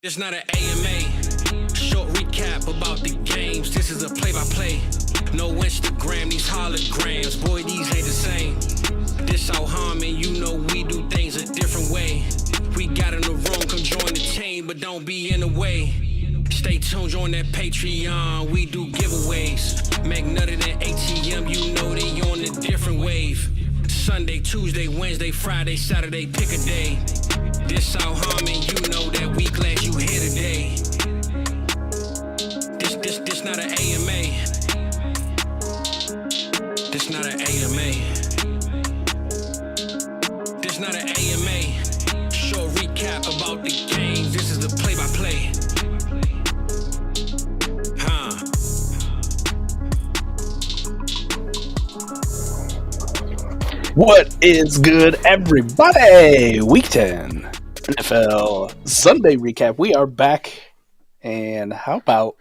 It's not an AMA, short recap about the games. This is a play-by-play. No Instagram, these holograms. Boy, these ain't the same. This South Harmon, you know we do things a different way. We got in the room, come join the team, but don't be in the way. Stay tuned, join that Patreon, we do giveaways. Make nutted than ATM, you know they on a different wave. Sunday, Tuesday, Wednesday, Friday, Saturday, pick a day. This South Harmon, you know that we glad you here today. This not an AMA. This not an AMA. This not an AMA. Short recap about the games. This is the play-by-play. What is good, everybody? Week 10 NFL Sunday recap. We are back, and how about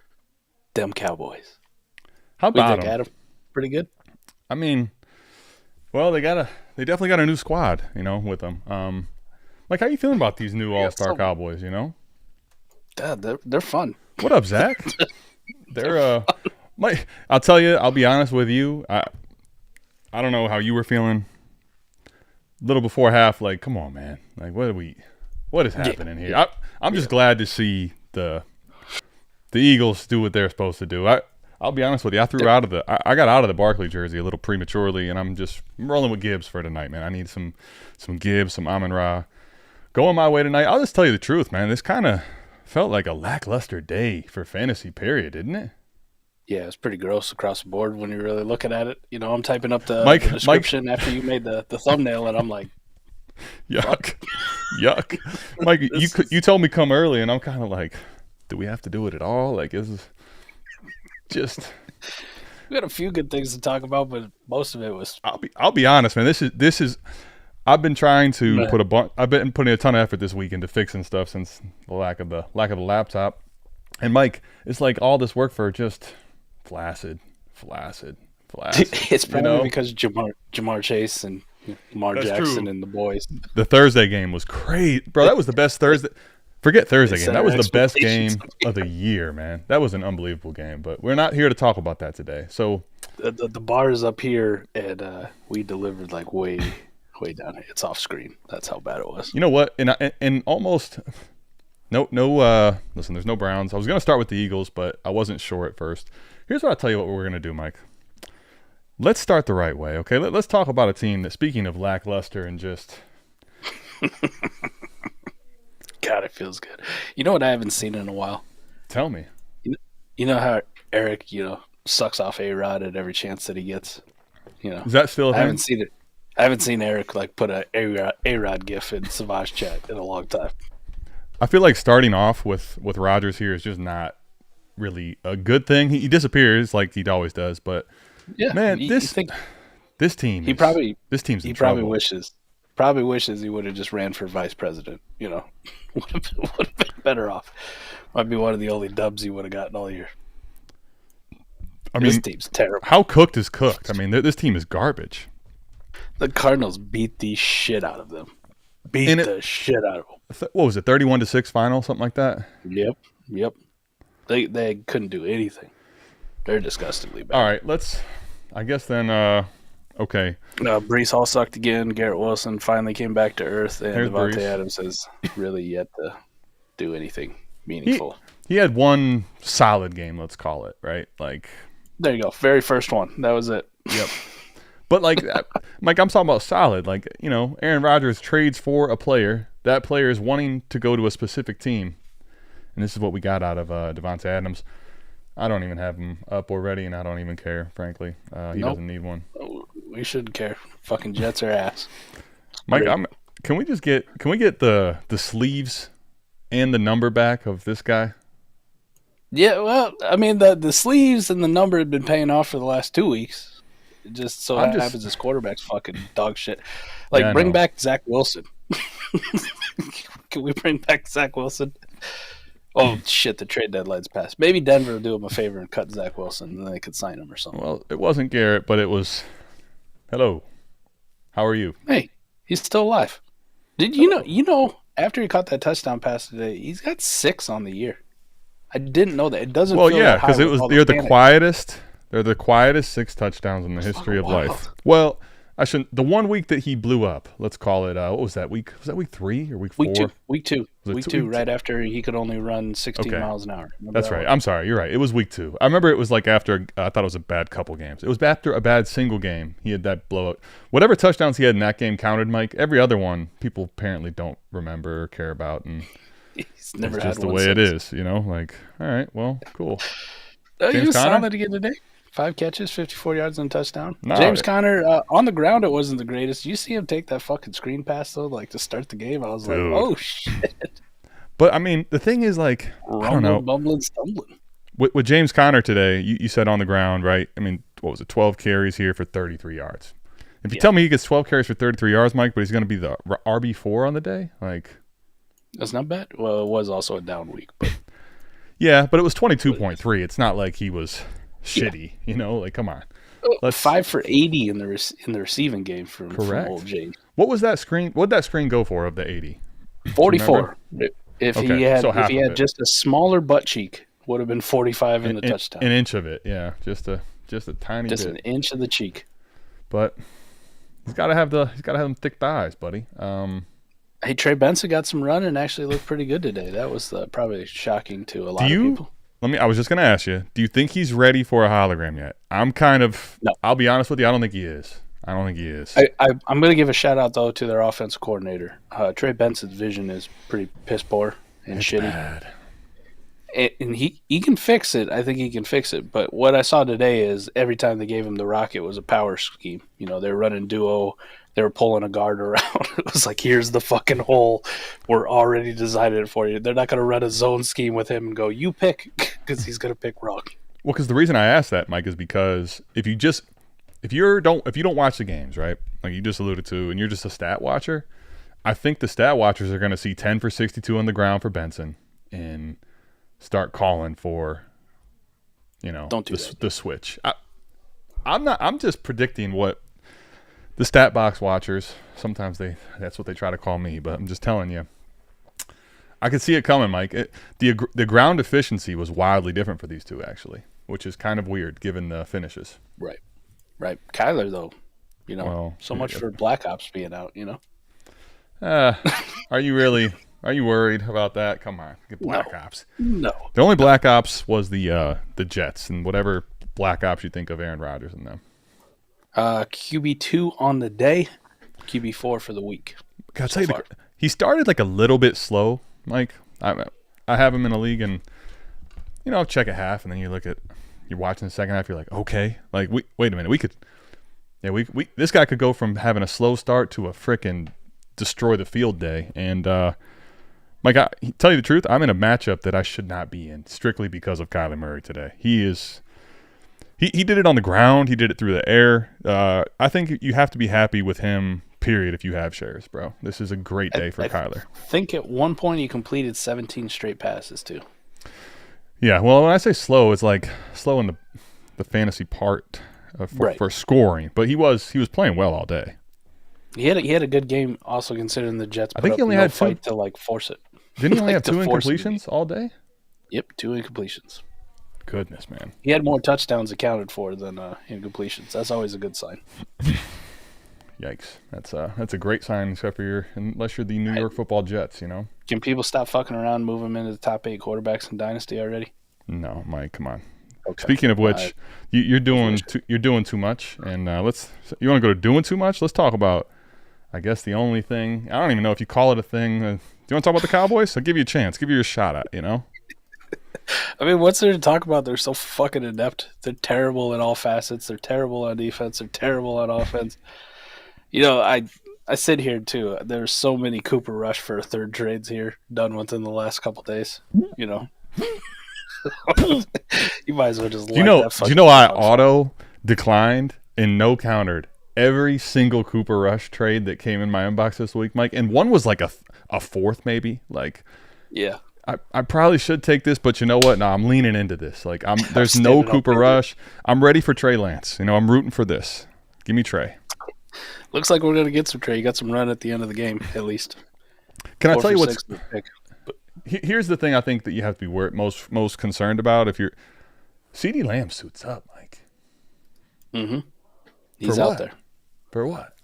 them Cowboys? How about them? Adam? Pretty good. I mean, well, they definitely got a new squad, with them. Like, how you feeling about these new All-Star Cowboys? They're fun. What up, Zach? They're I'll tell you. I'll be honest with you. I don't know how you were feeling. A little before half, like, come on, man. Like, what is happening here? I'm just glad to see the Eagles do what they're supposed to do. I'll be honest with you. I got out of the Barkley jersey a little prematurely, and I'm rolling with Gibbs for tonight, man. I need some Gibbs, some Amon-Ra. Going my way tonight. I'll just tell you the truth, man. This kind of felt like a lackluster day for fantasy, period, didn't it? Yeah, it's pretty gross across the board when you're really looking at it. I'm typing up the description after you made the thumbnail, and I'm like, yuck. Yuck. Mike, you told me come early, and I'm kind of like, do we have to do it at all? Like, is this just... We got a few good things to talk about, but most of it was... I'll be honest, man. This is I've been trying to I've been putting a ton of effort this week into fixing stuff since the lack of the laptop. And Mike, it's like all this work for just... Flaccid. It's probably because Jamar Chase and Lamar Jackson and the boys. The Thursday game was great. Bro, that was the best Thursday. Forget Thursday game. That was the best game of the year, man. That was an unbelievable game. But we're not here to talk about that today. So the bar is up here, and we delivered like way down here. It's off screen. That's how bad it was. You know what? And almost... No. Listen, there's no Browns. I was going to start with the Eagles, but I wasn't sure at first. Here's what I'll tell you what we're going to do, Mike. Let's start the right way, okay? Let's talk about a team that, speaking of lackluster and just... God, it feels good. You know what I haven't seen in a while? Tell me. You know how Eric, sucks off A-Rod at every chance that he gets? Is that still a thing? I haven't seen it. I haven't seen Eric, put a A-Rod gif in Savage chat in a long time. I feel like starting off with Rodgers here is just not really a good thing. He disappears like he always does, but yeah, man, this team he probably wishes he would have just ran for vice president. Would have been better off. Might be one of the only dubs he would have gotten all year. This team's terrible. How cooked is cooked? I mean, this team is garbage. The Cardinals beat the shit out of them. Shit out of them. What was it, 31-6 final, something like that? Yep. They couldn't do anything. They're disgustingly bad. All right, I guess then, okay. Breece Hall sucked again. Garrett Wilson finally came back to earth, and Devontae Adams has really yet to do anything meaningful. He had one solid game, let's call it, right? There you go. Very first one. That was it. Yep. But, Mike, I'm talking about solid. Aaron Rodgers trades for a player. That player is wanting to go to a specific team. And this is what we got out of Devontae Adams. I don't even have him up already, and I don't even care, frankly. He doesn't need one. We shouldn't care. Fucking Jets are ass. Mike, can we get the sleeves and the number back of this guy? Yeah, well, I mean, the sleeves and the number have been paying off for the last 2 weeks. It just happens his quarterback's fucking dog shit. Bring back Zach Wilson. Can we bring back Zach Wilson? Oh, shit, the trade deadline's passed. Maybe Denver will do him a favor and cut Zach Wilson, and then they could sign him or something. Well, it wasn't Garrett, but it was, hello, how are you? Hey, he's still alive. Did you know after he caught that touchdown pass today, he's got 6 on the year. I didn't know that. It doesn't. Well, feel yeah, because they're the quietest. They're the quietest 6 touchdowns in the history of life. Well, I shouldn't. The one week that he blew up, let's call it. What was that week? Was that week 3 or week 4? Week two. Week two. Right after he could only run 16 miles an hour. That's right. I'm sorry. You're right. It was week 2. I remember it was like after. I thought it was a bad couple games. It was after a bad single game. He had that blowout. Whatever touchdowns he had in that game counted, Mike. Every other one, people apparently don't remember or care about, and he's never it's had just the one way since. It is. Like, all right, well, cool. He was solid again today. 5 catches, 54 yards and a touchdown. No, James Conner, on the ground, it wasn't the greatest. You see him take that fucking screen pass, though, like to start the game. I was like, oh, shit. But, I mean, the thing is, like, I don't know. Bumbling, stumbling. With James Conner today, you said on the ground, right? I mean, what was it, 12 carries here for 33 yards. If you tell me he gets 12 carries for 33 yards, Mike, but he's going to be the RB4 on the day, like. That's not bad. Well, it was also a down week. But. Yeah, but it was 22.3. It's not like he was shitty, like, come on. 5 for 80 in the receiving game from old James. What was that screen? What did that screen go for of the 80? 44. If he had just a smaller butt cheek, would have been 45 in the touchdown. An inch of it, yeah, just a tiny bit. Just an inch of the cheek. But he's got to have them thick thighs, buddy. Hey, Trey Benson got some run and actually looked pretty good today. That was probably shocking to a lot of people. I was just going to ask you, do you think he's ready for a hologram yet? No. I'll be honest with you, I don't think he is. I'm going to give a shout out, though, to their offensive coordinator. Trey Benson's vision is pretty piss poor and shitty. Bad. And he can fix it. I think he can fix it. But what I saw today is every time they gave him the rock, it was a power scheme. They're running duo. They were pulling a guard around. It was like, here's the fucking hole. We're already designed it for you. They're not going to run a zone scheme with him and go, you pick, because he's going to pick wrong. Well, because the reason I asked that, Mike, is because if you don't watch the games, right, like you just alluded to, and you're just a stat watcher, I think the stat watchers are going to see 10 for 62 on the ground for Benson and start calling for, the switch. I'm just predicting what the stat box watchers, sometimes that's what they try to call me, but I'm just telling you, I could see it coming, Mike. The ground efficiency was wildly different for these two, actually, which is kind of weird given the finishes. Right. Kyler, though, so much for Black Ops being out, Are you worried about that? Come on, get Black Ops. No. The only Black Ops was the Jets, and whatever Black Ops you think of Aaron Rodgers and them. QB2 on the day, QB4 for the week. I'll tell you, he started like a little bit slow, Mike. I have him in a league, and check at half, and then you're watching the second half. You're like, okay, like wait a minute, this guy could go from having a slow start to a frickin' destroy the field day. And Mike, tell you the truth, I'm in a matchup that I should not be in strictly because of Kyler Murray today. He did it on the ground. He did it through the air. I think you have to be happy with him, period, if you have shares, bro. This is a great day for Kyler. I think at one point he completed 17 straight passes, too. Yeah, well, when I say slow, it's like slow in the fantasy part for scoring. But he was playing well all day. He had a good game, also considering the Jets. I think he only had fight to force it. Didn't he only have 2 incompletions all day? Yep, 2 incompletions. Goodness, man. He had more touchdowns accounted for than incompletions. That's always a good sign. Yikes. That's a great sign, unless you're the New York Football Jets, Can people stop fucking around, move him into the top 8 quarterbacks in Dynasty already? No, Mike, come on. Okay. Speaking of which, you're doing too much, and you want to go to doing too much? Let's talk about, I guess, the only thing. I don't even know if you call it a thing. Do you want to talk about the Cowboys? I'll give you a chance. Give you a shot at, I mean, what's there to talk about? They're so fucking inept. They're terrible in all facets. They're terrible on defense. They're terrible on offense. I sit here, too. There's so many Cooper Rush for a third trades here done within the last couple days, You might as well just do you know I auto declined and no countered every single Cooper Rush trade that came in my inbox this week, Mike? And one was like a fourth, maybe. Like, yeah. I probably should take this, but you know what? No, I'm leaning into this. Like, there's no Cooper Rush. I'm ready for Trey Lance. I'm rooting for this. Give me Trey. Looks like we're going to get some Trey. You got some run at the end of the game, at least. Can I tell you what's – here's the thing I think that you have to be most concerned about. If you're – CeeDee Lamb suits up, Mike. Mm-hmm. He's out there. For what?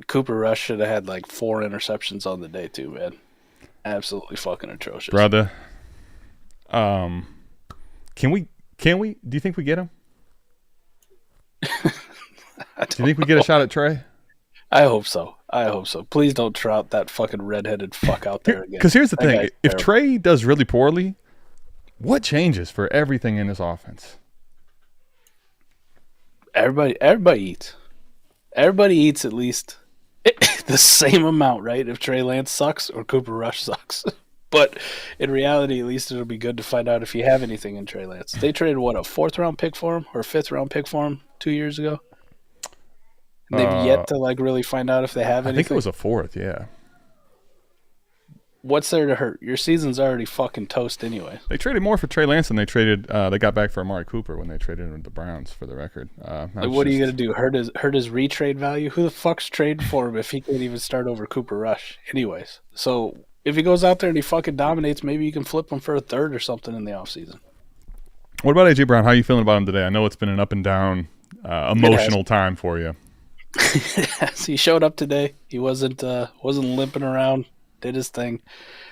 Cooper Rush should have had like 4 interceptions on the day too, man. Absolutely fucking atrocious. Brother. Can we do you think we get him? Do you think we get a shot at Trey? I hope so. Please don't trout that fucking redheaded fuck out there again. Because here's the thing. If Trey does really poorly, what changes for everything in this offense? Everybody eats. Everybody eats at least the same amount, right? If Trey Lance sucks or Cooper Rush sucks. But in reality, at least it'll be good to find out if you have anything in Trey Lance. They traded, what, a 4th-round pick for him or a 5th-round pick for him 2 years ago? And they've yet to, like, really find out if they have anything. I think it was a 4th, yeah. What's there to hurt? Your season's already fucking toast anyway. They traded more for Trey Lance than they traded. They got back for Amari Cooper when they traded him to the Browns, for the record. Like, what are you gonna do? Hurt his retrade value? Who the fuck's trading for him if he can't even start over Cooper Rush? Anyways, so if he goes out there and he fucking dominates, maybe you can flip him for a 3rd or something in the offseason. What about AJ Brown? How are you feeling about him today? I know it's been an up and down, emotional time for you. He showed up today. He wasn't limping around. Did his thing.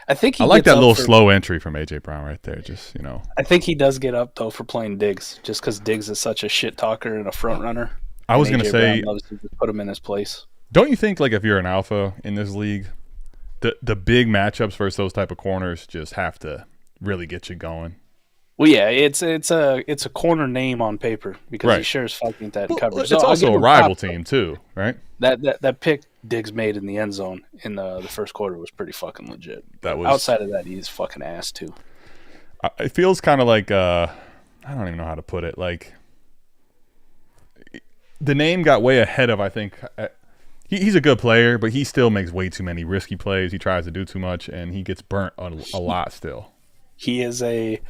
I think I like that little slow entry from AJ Brown right there. Just, you know. I think he does get up though for playing Diggs, just because Diggs is such a shit talker and a front runner. I was going to say, Brown loves to just put him in his place. Don't you think, like, if you're an alpha in this league, the big matchups versus those type of corners just have to really get you going? Well, yeah, it's a corner name on paper because he sure as fuck ain't that coverage. It's also a rival team too, right? That pick Diggs made in the end zone in the first quarter was pretty fucking legit. Outside of that, he's fucking ass too. It feels kind of like I don't even know how to put it. Like the name got way ahead of, I think. He's a good player, but he still makes way too many risky plays. He tries to do too much, and he gets burnt a lot still. He is a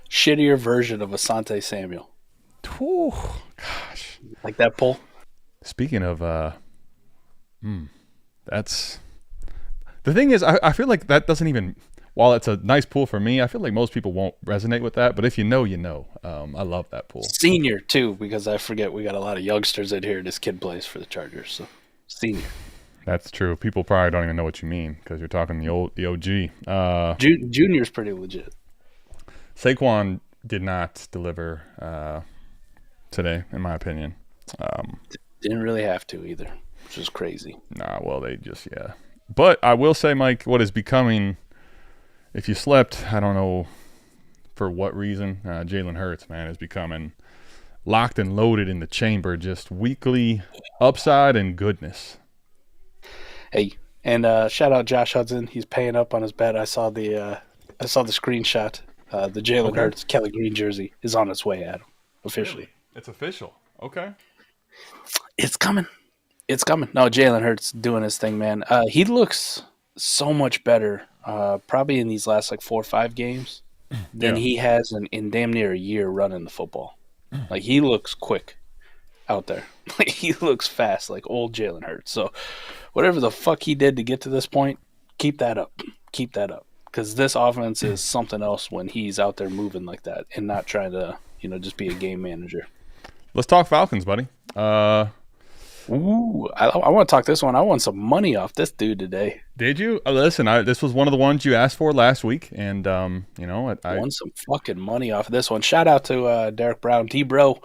shittier version of Asante Samuel. Ooh, gosh. Like that pull? Speaking of, that's the thing is, I feel like that doesn't even, while it's a nice pull for me, I feel like most people won't resonate with that. But if you know, you know. I love that pull. Senior, too, because I forget we got a lot of youngsters in here. This kid plays for the Chargers, so senior. That's true. People probably don't even know what you mean because you're talking the OG. Junior's pretty legit. Saquon did not deliver today, in my opinion. Didn't really have to either, which was crazy. Nah, well, they just, yeah. But I will say, Mike, what is becoming, if you slept, I don't know for what reason, Jalen Hurts, man, is becoming locked and loaded in the chamber, just weekly upside and goodness. Hey, and shout out Josh Hudson. He's paying up on his bet. I saw the screenshot. The Jalen Hurts Kelly Green jersey is on its way, Adam. Officially. Really? It's official. Okay. It's coming. It's coming. No, Jalen Hurts doing his thing, man. He looks so much better probably in these last like 4 or 5 games than he has in damn near a year running the football. Like, he looks quick out there. Like, he looks fast, like old Jalen Hurts. So whatever the fuck he did to get to this point, keep that up. Keep that up. Because this offense is something else when he's out there moving like that and not trying to, just be a game manager. Let's talk Falcons, buddy. I want to talk this one. I won some money off this dude today. Did you? Listen, this was one of the ones you asked for last week, and I won some fucking money off of this one. Shout out to Derek Brown, D-Bro.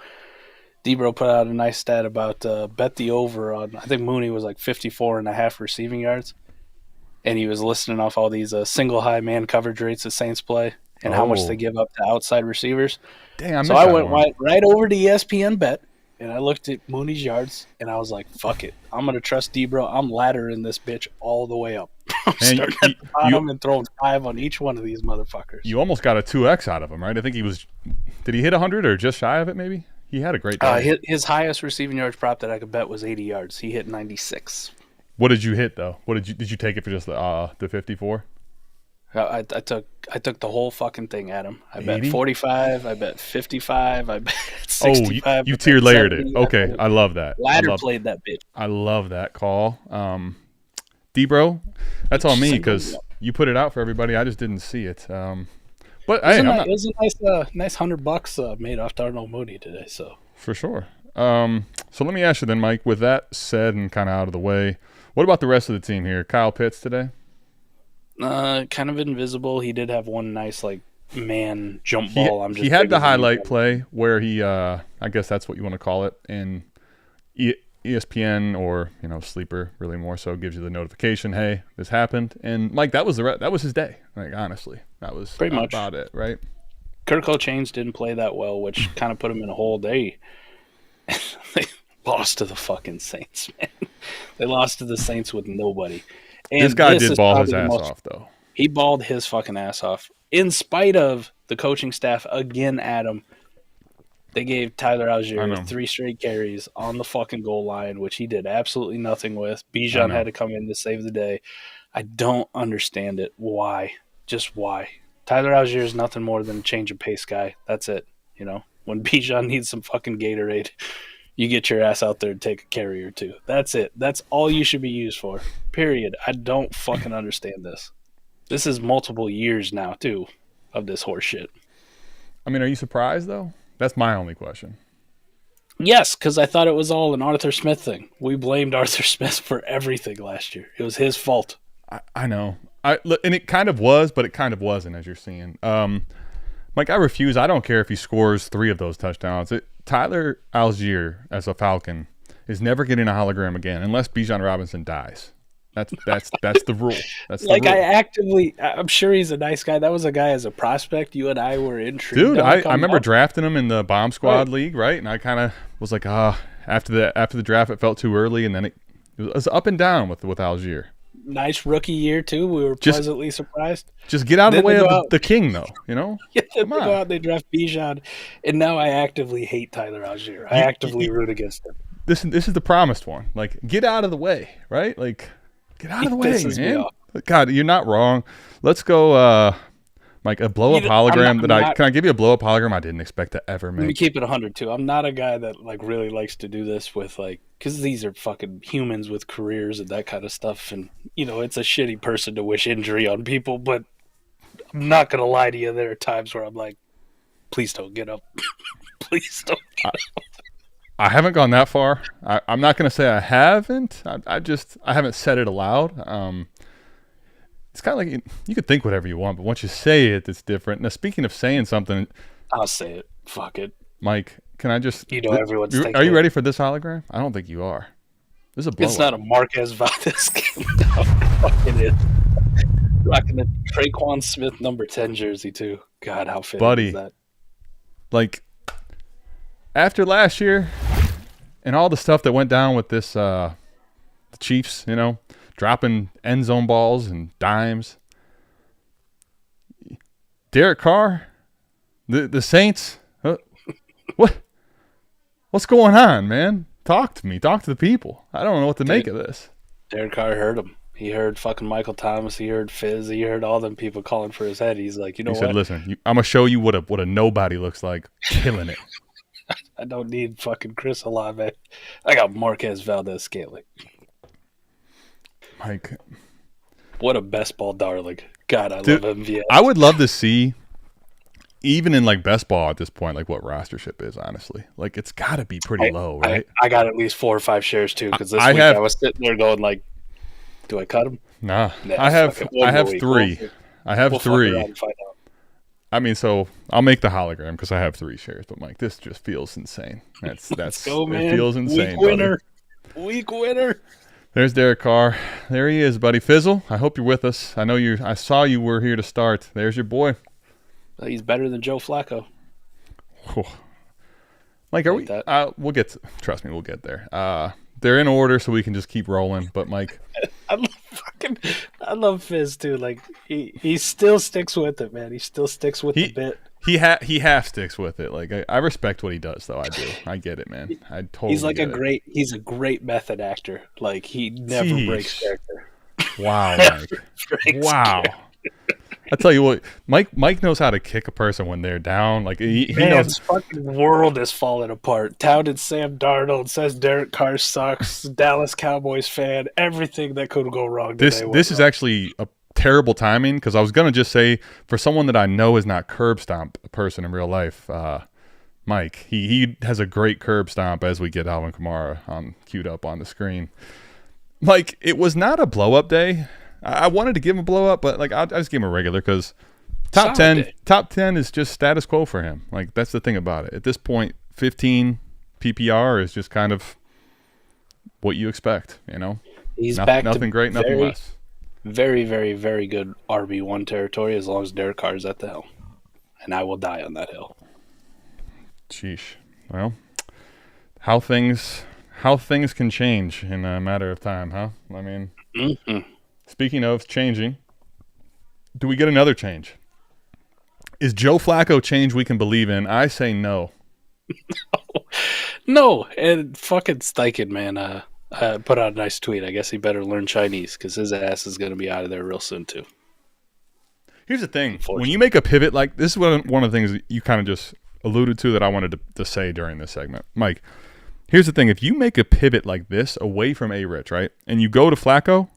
D-Bro put out a nice stat about bet the over on, I think Mooney was like 54.5 receiving yards. And he was listing off all these single high man coverage rates the Saints play and how much they give up to outside receivers. Dang, I went right over to ESPN Bet, and I looked at Mooney's yards, and I was like, fuck it. I'm going to trust D-Bro. I'm laddering this bitch all the way up. I'm starting at the bottom and throwing 5 on each one of these motherfuckers. You almost got a 2X out of him, right? I think did he hit 100 or just shy of it maybe? He had a great day. His highest receiving yards prop that I could bet was 80 yards. He hit 96. What did you hit though? Did you take it for just the 54? I took the whole fucking thing, Adam. I 80? bet 45. I bet 55. I bet 65. Oh, you tier layered it. Okay, I love that. Played that bitch. I love that call. D-Bro, that's on me because you put it out for everybody. I just didn't see it. But it was a nice $100 made off Darnell Mooney today. So for sure. So let me ask you then, Mike. With that said and kind of out of the way, what about the rest of the team here? Kyle Pitts today. Kind of invisible. He did have one nice man jump ball. He had the highlight play where he, I guess that's what you want to call it, in ESPN or Sleeper, really more so, gives you the notification, hey, this happened. And Mike, that was his day. Like honestly, that was pretty much about it, right? Kirk O'Chains didn't play that well, which kind of put him in a hole. They lost to the fucking Saints, man. They lost to the Saints with nobody. And this guy did ball his ass off, though. He balled his fucking ass off. In spite of the coaching staff, again, Adam, they gave Tyler Algier 3 straight carries on the fucking goal line, which he did absolutely nothing with. Bijan had to come in to save the day. I don't understand it. Why? Just why? Tyler Algier is nothing more than a change of pace guy. That's it. When Bijan needs some fucking Gatorade, you get your ass out there and take a carry or two. That's it. That's all you should be used for. Period. I don't fucking understand this. This is multiple years now, too, of this horse shit. I mean, are you surprised, though? That's my only question. Yes, because I thought it was all an Arthur Smith thing. We blamed Arthur Smith for everything last year. It was his fault. I know. And it kind of was, but it kind of wasn't, as you're seeing. Mike, I refuse. I don't care if he scores 3 of those touchdowns. Tyler Algier, as a Falcon, is never getting a hologram again unless Bijan Robinson dies. That's the rule. That's the rule. I'm sure he's a nice guy. That was a guy as a prospect. You and I were intrigued. Dude, I remember drafting him in the Bomb Squad League, right? And I kind of was like, after the draft, it felt too early, and then it was up and down with Algier. Nice rookie year too. We were pleasantly surprised. Just get out of the way of the king, though. Yeah, they go out, they draft Bijan, and now I actively hate Tyler Algier. I actively root against him. This is the promised one. Like, get out of the way, right? Like, get out of the way, man. God, you're not wrong. Let's go. Mike, a blow up hologram can I give you a blow up hologram I didn't expect to ever make? Let me keep it 100 too. I'm not a guy that really likes to do this with because these are fucking humans with careers and that kind of stuff, and it's a shitty person to wish injury on people. But I'm not gonna lie to you. There are times where I'm like, please don't get up. Please don't get up. I haven't gone that far. I'm not gonna say I haven't. I haven't said it aloud. It's kind of like you could think whatever you want, but once you say it, it's different. Now, speaking of saying something, I'll say it. Fuck it, Mike. Can I just? Everyone's thinking. Are you ready for this hologram? I don't think you are. This is a blow. It's not a Marquez Valdes-Scantling. Fucking it. Rocking the Traquan Smith number 10 jersey too. God, how fitting is that? Like after last year and all the stuff that went down with this, the Chiefs, dropping end zone balls and dimes. Derek Carr, the Saints. What's going on, man? Talk to me. Talk to the people. I don't know what to make of this. Derek Carr heard him. He heard fucking Michael Thomas. He heard Fizz. He heard all them people calling for his head. He's like, He said, listen, I'm going to show you what a nobody looks like. Killing it. I don't need fucking Chris Olave. I got Marquez Valdes-Scantling. Mike. What a best ball darling. God, I love MVS. I would love to see, even in best ball at this point, what rostership is, honestly. It's got to be pretty low, right? I got at least 4 or 5 shares too, because this week I was sitting there going do I cut him? Nah. I have 3. I have 3. I mean, so I'll make the hologram because I have 3 shares. But Mike, this just feels insane. Let's go, man. It feels insane. Week winner. There's Derek Carr. There he is, buddy. Fizzle, I hope you're with us. I saw you were here to start. There's your boy. He's better than Joe Flacco. Mike, are we? We'll get. Trust me, we'll get there. They're in order, so we can just keep rolling. But Mike, I love Fizz too. He still sticks with it, man. He still sticks with the bit. He half sticks with it. I respect what he does, though. I do. I get it, man. I totally. He's a great method actor. He never breaks character. Wow, Mike. Wow. I tell you what, Mike knows how to kick a person when they're down. Like he knows. His fucking world is falling apart. Touted Sam Darnold, says Derek Carr sucks. Dallas Cowboys fan. Everything that could go wrong. This is actually a terrible timing because I was gonna just say for someone that I know is not curb stomp a person in real life, Mike. He has a great curb stomp as we get Alvin Kamara queued up on the screen. Like it was not a blow up day. I wanted to give him a blow up, but like I just gave him a regular because top 10 is just status quo for him. Like that's the thing about it. At this point, 15 PPR is just kind of what you expect. You know, he's back nothing to great, nothing less. Very, very, very good RB1 territory as long as Derek Carr is at the helm, and I will die on that hill. Sheesh. Well, how things can change in a matter of time, huh? I mean. Mm-hmm. Speaking of changing, do we get another change? Is Joe Flacco change we can believe in? I say no. No, and fucking Steichen, man, put out a nice tweet. I guess he better learn Chinese because his ass is going to be out of there real soon, too. Here's the thing. When you make a pivot, like this is one of the things you kind of just alluded to that I wanted to say during this segment. Mike, here's the thing. If you make a pivot like this away from A-Rich, right, and you go to Flacco,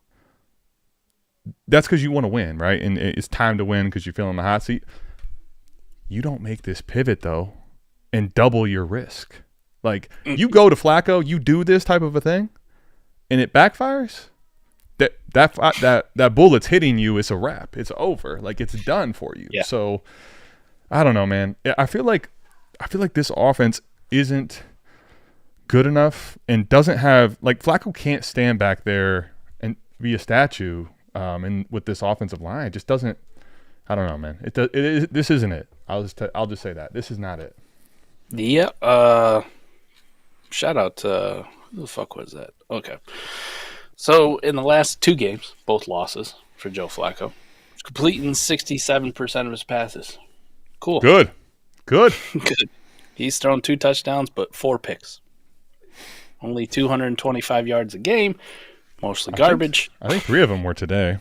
that's because you want to win, right? And it's time to win because you're feeling the hot seat. You don't make this pivot, though, and double your risk. Like, you go to Flacco, you do this type of a thing, and it backfires, that bullet's hitting you, it's a wrap. It's over. Like, it's done for you. Yeah. So, I don't know, man. I feel like this offense isn't good enough and doesn't have – like, Flacco can't stand back there and be a statue – and with this offensive line, it just doesn't. I don't know, man. This isn't it. I'll just say that this is not it. Yeah. Shout out to who the fuck was that? Okay. So in the last 2 games, both losses for Joe Flacco, he's completing 67% of his passes. Cool. Good. Good. He's thrown 2 touchdowns, but 4 picks. Only 225 yards a game. Mostly garbage. I think 3 of them were today.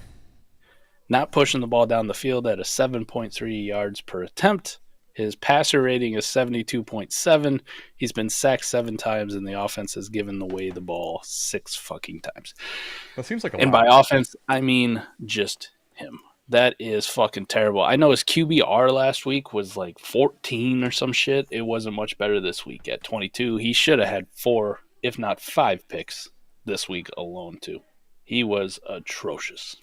Not pushing the ball down the field at a 7.3 yards per attempt. His passer rating is 72.7. He's been sacked 7 times, and the offense has given away the ball 6 fucking times. That seems like a lot. And by offense, I mean just him. That is fucking terrible. I know his QBR last week was like 14 or some shit. It wasn't much better this week at 22. He should have had 4, if not 5 picks this week alone, too. He was atrocious.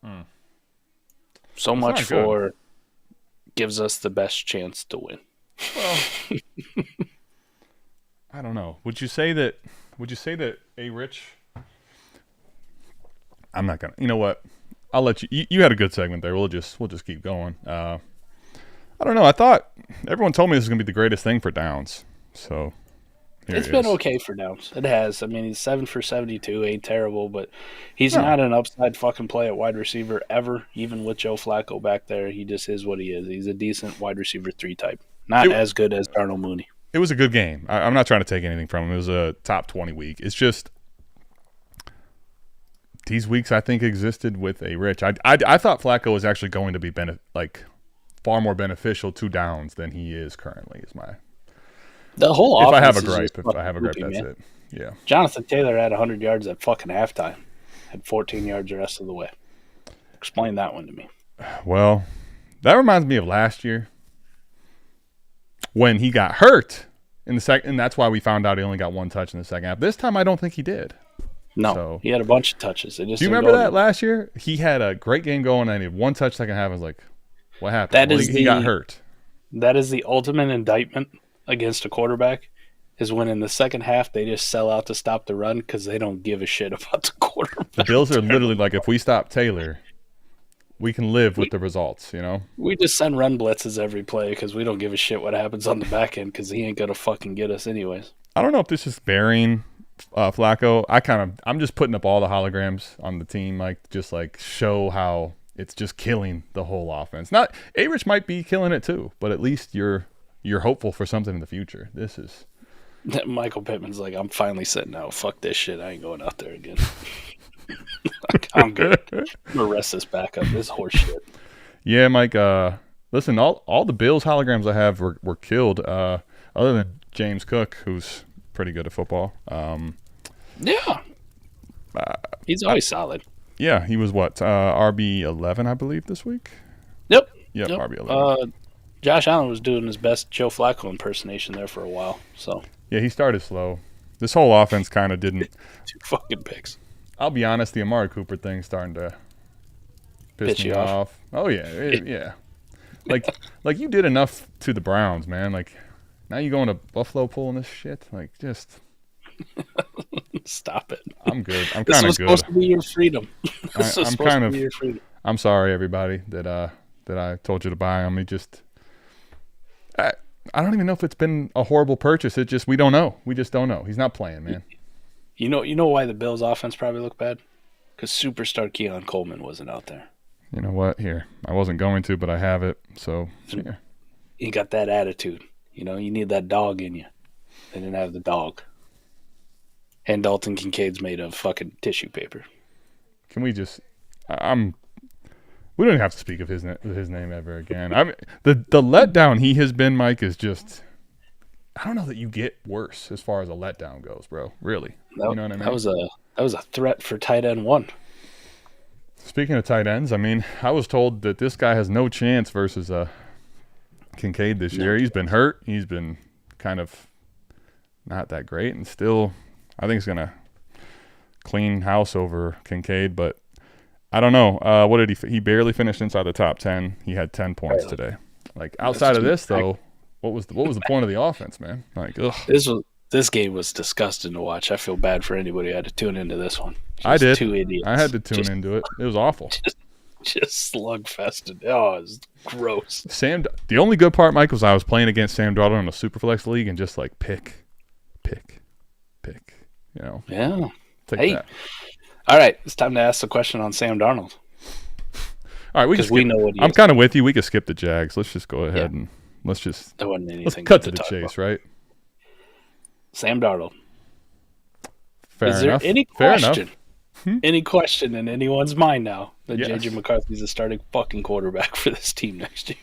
So That's much for good. Gives us the best chance to win. Well, I don't know. Would you say that A-Rich? I'm not gonna. You know what? I'll let you. You had a good segment there. We'll just keep going. I don't know. I thought everyone told me this is gonna be the greatest thing for Downs. So. It's been okay for Downs. It has. I mean, he's 7 for 72, ain't terrible, but he's not an upside fucking play at wide receiver ever, even with Joe Flacco back there. He just is what he is. He's a decent wide receiver 3 type. Not as good as Darnell Mooney. It was a good game. I'm not trying to take anything from him. It was a top 20 week. It's just these weeks I think existed with a Rich. I thought Flacco was actually going to be far more beneficial to Downs than he is currently, is my... The whole offense. If I have a gripe, that's man. it. Yeah. Jonathan Taylor had 100 yards at fucking halftime. Had 14 yards the rest of the way. Explain that one to me. Well, that reminds me of last year when he got hurt in the second, and that's why we found out he only got 1 touch in the second half. This time, I don't think he did. No, he had a bunch of touches. Do you remember that last year? He had a great game going, and he had 1 touch second half. I was like, what happened? He got hurt. That is the ultimate indictment against a quarterback, is when in the second half they just sell out to stop the run because they don't give a shit about the quarterback. The Bills are literally like, if we stop Taylor, we can live with the results, you know? We just send run blitzes every play because we don't give a shit what happens on the back end because he ain't going to fucking get us anyways. I don't know if this is burying Flacco. I'm just putting up all the holograms on the team, like just like show how it's just killing the whole offense. Not A-Rich might be killing it too, but at least you're hopeful for something in the future. This is Michael Pittman's like, I'm finally sitting out. Fuck this shit. I ain't going out there again. I'm good. I'm gonna rest this back up. This horse shit. Yeah, Mike. Listen, all the Bills holograms I have were killed. Other than James Cook, who's pretty good at football. Yeah, he's always solid. Yeah, he was what RB11, I believe, this week. Yep. RB11. Josh Allen was doing his best Joe Flacco impersonation there for a while. So yeah, he started slow. This whole offense kind of didn't. 2 fucking picks. I'll be honest, the Amari Cooper thing's starting to piss me off. Oh yeah, yeah. Like you did enough to the Browns, man. Like now you going to Buffalo pulling this shit. Like just stop it. I'm good. I'm kind of good. This was supposed to be your freedom. This was supposed to be your freedom. I'm sorry, everybody, that I told you to buy him. I don't even know if it's been a horrible purchase. It just we don't know. We just don't know. He's not playing, man. You know why the Bills' offense probably looked bad? Because superstar Keon Coleman wasn't out there. You know what? Here, I wasn't going to, but I have it. So here. You got that attitude. You need that dog in you. They didn't have the dog. And Dalton Kincaid's made of fucking tissue paper. Can we just? We don't even have to speak of his name ever again. I mean, the letdown he has been, Mike, is just. I don't know that you get worse as far as a letdown goes, bro. Really, you know what I mean? That was a threat for tight end 1. Speaking of tight ends, I mean, I was told that this guy has no chance versus Kincaid this year. He's been hurt. He's been kind of not that great, and still, I think he's gonna clean house over Kincaid. But I don't know. What did he barely finished inside the top 10. He had 10 points today. Like outside of this, though, what was the point of the offense, man? Like, ugh. This game was disgusting to watch. I feel bad for anybody who had to tune into this one. I did. 2 idiots. I had to tune into it. It was awful. Just slugfested. Oh, it was gross. The only good part, Mike, was I was playing against Sam Darnold in a Superflex league and just like pick. Yeah. Take that. All right. It's time to ask the question on Sam Darnold. All right, we know what he is. I'm kind of with you. We could skip the Jags. Let's just go ahead and let's cut to the chase, right? Sam Darnold. Fair is enough. there any question? Any question in anyone's mind now that JJ McCarthy's a starting fucking quarterback for this team next year?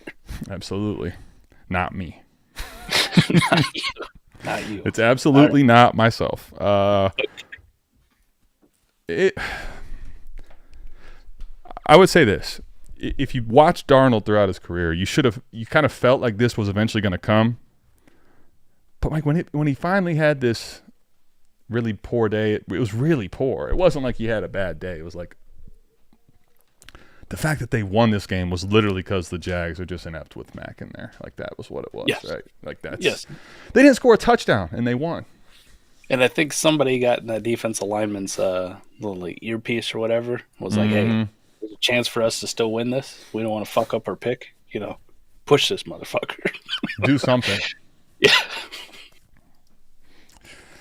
Absolutely. Not me. Not you. It's absolutely not myself. I would say this. If you watched Darnold throughout his career, you kind of felt like this was eventually going to come. But Mike, when he finally had this really poor day, it was really poor. It wasn't like he had a bad day. It was like the fact that they won this game was literally because the Jags are just inept with Mac in there. Like that was what it was, right? Like that's They didn't score a touchdown and they won. And I think somebody got in that defensive lineman's little earpiece or whatever was like, "Hey, there's a chance for us to still win this. We don't want to fuck up our pick. Push this motherfucker. Do something." Yeah.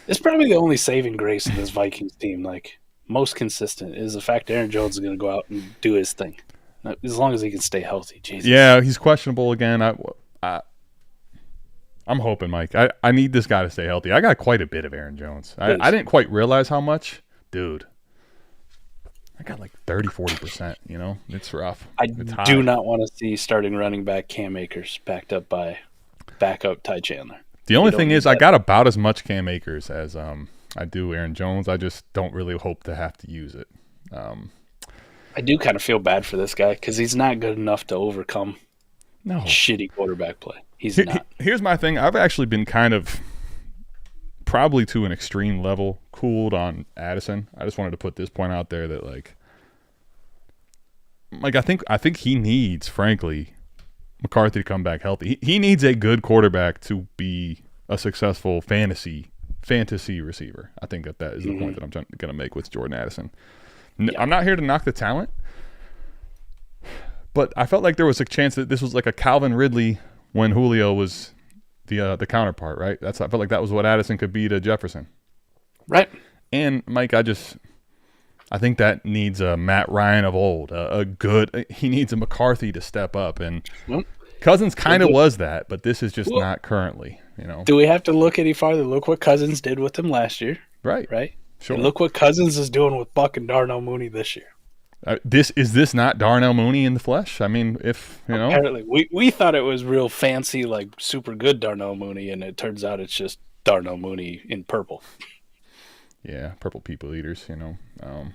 It's probably the only saving grace in this Vikings team, like most consistent, is the fact Aaron Jones is going to go out and do his thing. As long as he can stay healthy. Jesus. Yeah, he's questionable again. I'm hoping, Mike. I need this guy to stay healthy. I got quite a bit of Aaron Jones. I didn't quite realize how much. Dude, I got like 30, 40%, It's rough. It's do not want to see starting running back Cam Akers backed up by backup Ty Chandler. The only thing is I got about as much Cam Akers as I do Aaron Jones. I just don't really hope to have to use it. I do kind of feel bad for this guy because he's not good enough to overcome shitty quarterback play. He's not. Here's my thing. I've actually been kind of probably to an extreme level cooled on Addison. I just wanted to put this point out there that I think he needs, frankly, McCarthy to come back healthy. He needs a good quarterback to be a successful fantasy receiver. I think that is the point that I'm going to make with Jordan Addison. I'm not here to knock the talent, but I felt like there was a chance that this was like a Calvin Ridley when Julio was the counterpart, right? I felt like that was what Addison could be to Jefferson. Right. And Mike, I think that needs a Matt Ryan of old, he needs a McCarthy to step up, and Cousins kind of was that, but this is just not currently, Do we have to look any farther? Look what Cousins did with him last year. Right. Right. Sure. And look what Cousins is doing with Buck and Darnell Mooney this year. Is this not Darnell Mooney in the flesh? I mean, if you know, apparently we thought it was real fancy, like super good Darnell Mooney, and it turns out it's just Darnell Mooney in purple. Yeah, purple people eaters. You know,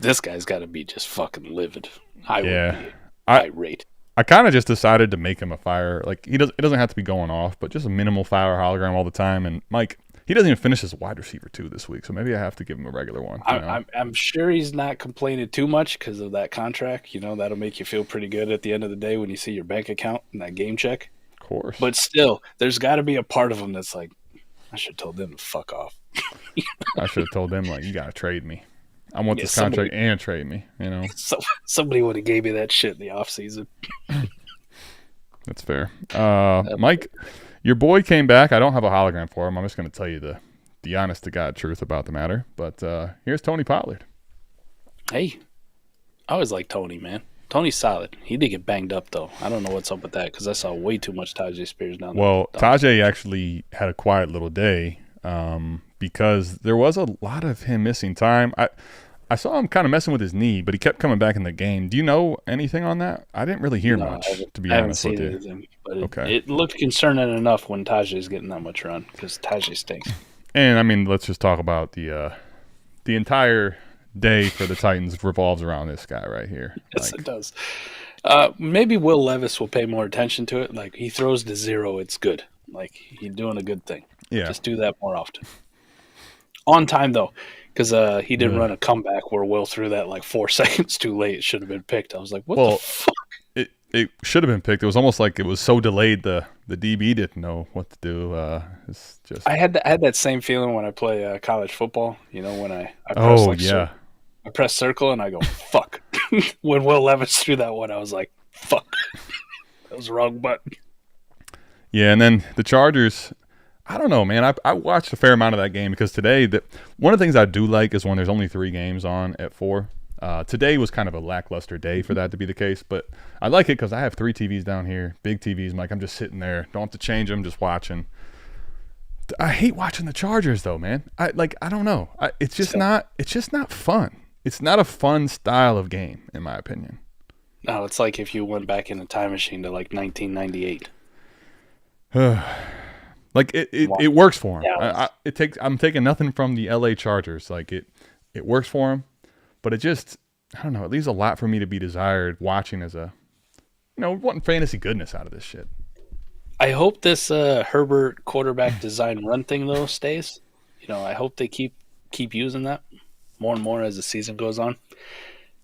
this guy's got to be just fucking livid. I would be irate. I kind of just decided to make him a fire. Like it doesn't have to be going off, but just a minimal fire hologram all the time. And Mike, he doesn't even finish as wide receiver 2 this week, so maybe I have to give him a regular one. I'm sure he's not complaining too much because of that contract. You know, that'll make you feel pretty good at the end of the day when you see your bank account and that game check. Of course. But still, there's got to be a part of him that's like, I should have told them to fuck off. I should have told them, like, you got to trade me. I want this contract and trade me, you know. Somebody would have gave me that shit in the offseason. That's fair. Mike, your boy came back. I don't have a hologram for him. I'm just going to tell you the honest-to-God truth about the matter. But here's Tony Pollard. Hey, I always like Tony, man. Tony's solid. He did get banged up, though. I don't know what's up with that because I saw way too much Tajay Spears down there. Well, Tajay actually had a quiet little day because there was a lot of him missing time. I saw him kind of messing with his knee, but he kept coming back in the game. Do you know anything on that? I didn't really hear much, to be honest with you. Anything, but it looked concerning enough when Tajay's getting that much run because Tajay stinks. And, I mean, let's just talk about the entire day for the Titans revolves around this guy right here. Yes, it does. Maybe Will Levis will pay more attention to it. Like, he throws to 0, it's good. Like, he's doing a good thing. Yeah. Just do that more often. On time, though, because he did run a comeback where Will threw that like 4 seconds too late. It should have been picked. I was like, what the fuck? It should have been picked. It was almost like it was so delayed the DB didn't know what to do. It's just I had that same feeling when I play college football. You know, when I press I press circle and I go, fuck. When Will Levis threw that one, I was like, fuck. That was the wrong button. Yeah, and then the Chargers, I don't know, man. I watched a fair amount of that game because today, one of the things I do like is when there's only 3 games on at 4. Today was kind of a lackluster day for that to be the case, but I like it because I have 3 TVs down here, big TVs. Like I'm just sitting there, don't have to change them, just watching. I hate watching the Chargers though, man. I don't know. It's just not fun. It's not a fun style of game, in my opinion. No, it's like if you went back in a time machine to like 1998. Like it works for him. Yeah, I'm taking nothing from the LA Chargers. Like it works for him, but it just, I don't know. It leaves a lot for me to be desired watching as a, wanting fantasy goodness out of this shit. I hope this Herbert quarterback design run thing though stays. I hope they keep using that more and more as the season goes on.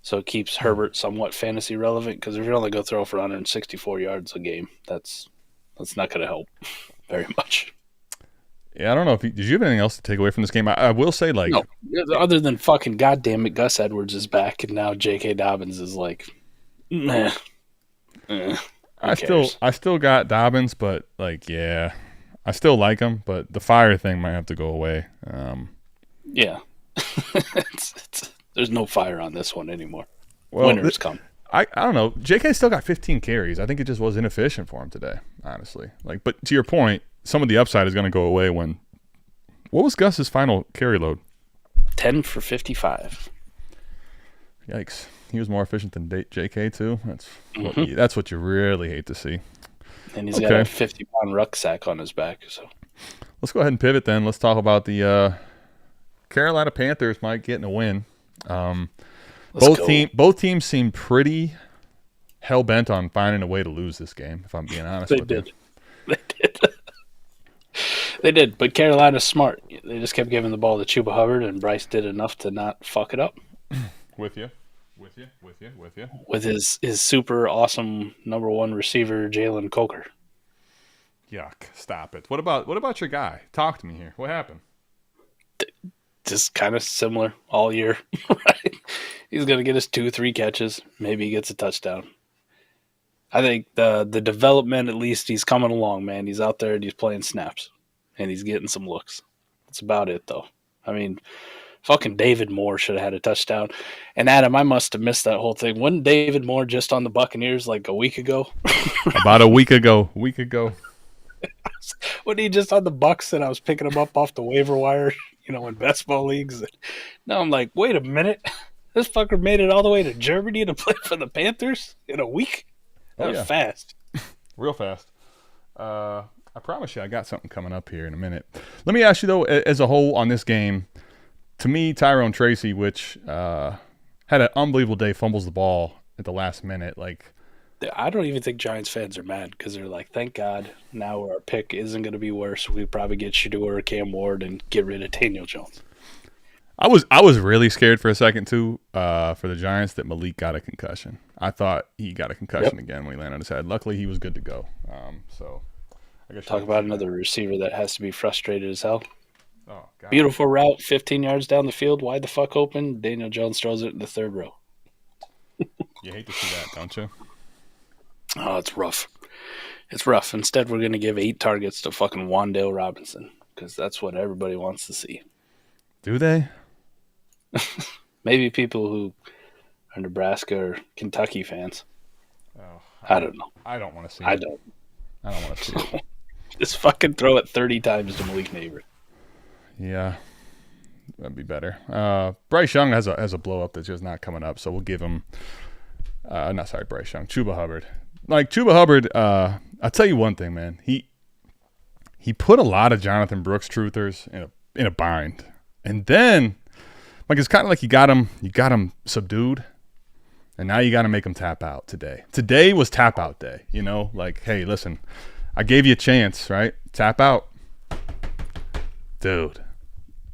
So it keeps Herbert somewhat fantasy relevant because if you're only going to throw for 164 yards a game, that's not going to help very much. Yeah, I don't know. Did you have anything else to take away from this game? I will say, like... No, other than fucking goddamn it, Gus Edwards is back, and now J.K. Dobbins is like, meh. I still got Dobbins, but, like, yeah. I still like him, but the fire thing might have to go away. Yeah. There's no fire on this one anymore. Well, Winners come. I don't know. J.K. still got 15 carries. I think it just was inefficient for him today, honestly. But to your point, some of the upside is going to go away when. What was Gus's final carry load? 10 for 55. Yikes! He was more efficient than J.K. too. That's what you really hate to see. And he's got a 50-pound rucksack on his back. So let's go ahead and pivot then. Let's talk about the Carolina Panthers might getting a win. Both teams seem pretty hell bent on finding a way to lose this game. If I'm being honest with you, they did. But Carolina's smart. They just kept giving the ball to Chuba Hubbard, and Bryce did enough to not fuck it up. With you. With his super awesome number 1 receiver, Jaylen Coker. Yuck! Stop it. What about your guy? Talk to me here. What happened? Just kind of similar all year, right? He's going to get his 2-3 catches. Maybe he gets a touchdown. I think the development, at least, he's coming along, man. He's out there and he's playing snaps, and he's getting some looks. That's about it, though. I mean, fucking David Moore should have had a touchdown. And, Adam, I must have missed that whole thing. Wasn't David Moore just on the Buccaneers like a week ago? About a week ago. Wasn't he just on the Bucs and I was picking him up off the waiver wire? In Bestball leagues. Now I'm like, wait a minute. This fucker made it all the way to Germany to play for the Panthers in a week. That was fast. Real fast. I promise you I got something coming up here in a minute. Let me ask you, though, as a whole on this game, to me, Tyrone Tracy, which had an unbelievable day, fumbles the ball at the last minute. Like, I don't even think Giants fans are mad because they're like, thank God now our pick isn't going to be worse. We probably get Shador or Cam Ward and get rid of Daniel Jones. I was really scared for a second, too, for the Giants that Malik got a concussion. I thought he got a concussion again when he landed on his head. Luckily, he was good to go. So I guess talk about another receiver that has to be frustrated as hell. Oh, God. Beautiful route, 15 yards down the field, wide the fuck open. Daniel Jones throws it in the third row. You hate to see that, don't you? Oh, it's rough. It's rough. Instead, we're going to give 8 targets to fucking Wan'Dale Robinson because that's what everybody wants to see. Do they? Maybe people who are Nebraska or Kentucky fans. Oh, I don't know. I don't want to see I it. don't. I don't want to see it. Just fucking throw it 30 times to Malik Neighbor. Yeah, that'd be better. Bryce Young has a blow up that's just not coming up, so we'll give him. Bryce Young, Chuba Hubbard. Like Chuba Hubbard, I'll tell you one thing, man. He put a lot of Jonathan Brooks truthers in a bind, and then like it's kind of like you got him subdued, and now you got to make him tap out today. Today was tap out day, you know. Like, hey, listen, I gave you a chance, right? Tap out, dude.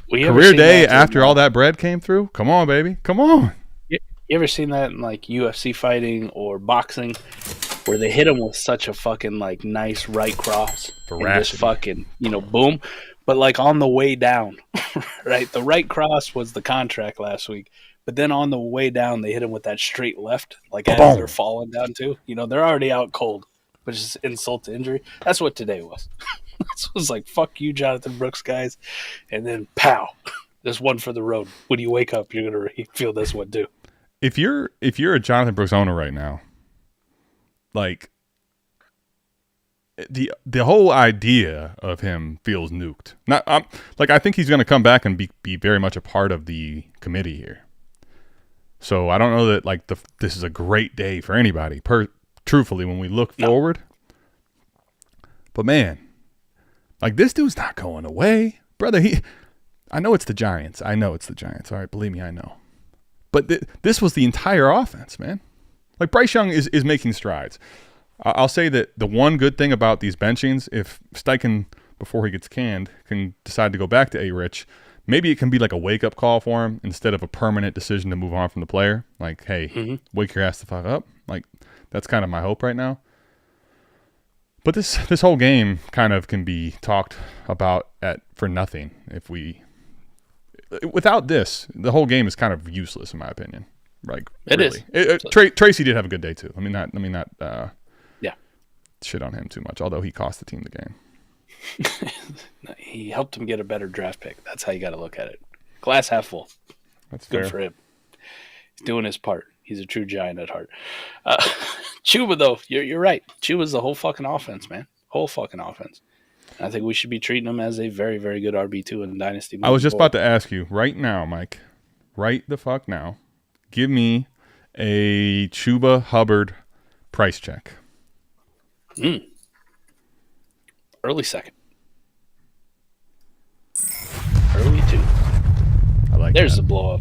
Career day after all that bread came through. Come on, baby, come on. You ever seen that in like UFC fighting or boxing, where they hit him with such a fucking like nice right cross and just fucking boom, but like on the way down, right? The right cross was the contract last week, but then on the way down they hit him with that straight left, like as they're falling down too. They're already out cold, but it's just insult to injury. That's what today was. This was like fuck you, Jonathan Brooks guys, and then pow, there's one for the road. When you wake up, you're gonna feel this one too. If you're a Jonathan Brooks owner right now, like the whole idea of him feels nuked. I think he's going to come back and be very much a part of the committee here. So I don't know that this is a great day for anybody. Truthfully, when we look forward, but man, like this dude's not going away, brother. I know it's the Giants. All right, believe me, I know. But this was the entire offense, man. Like Bryce Young is making strides. I'll say that the one good thing about these benchings, if Steichen, before he gets canned, can decide to go back to A-Rich, maybe it can be like a wake-up call for him instead of a permanent decision to move on from the player. Like, hey, wake your ass the fuck up. Like, that's kind of my hope right now. But this whole game kind of can be talked about for nothing if we... Without this, the whole game is kind of useless, in my opinion. Like it really. is. Tracy did have a good day too. Let me not shit on him too much. Although he cost the team the game. He helped him get a better draft pick. That's how you got to look at it. Glass half full. That's good fair. for him. He's doing his part. He's a true Giant at heart. Chuba though, you're right. Chuba's the whole fucking offense, man. Whole fucking offense. I think we should be treating him as a very, very good RB2 in Dynasty. I was just about to ask you right now, Mike. Right the fuck now. Give me a Chuba Hubbard price check. Early second. Early 2. I like There's that. the blow up.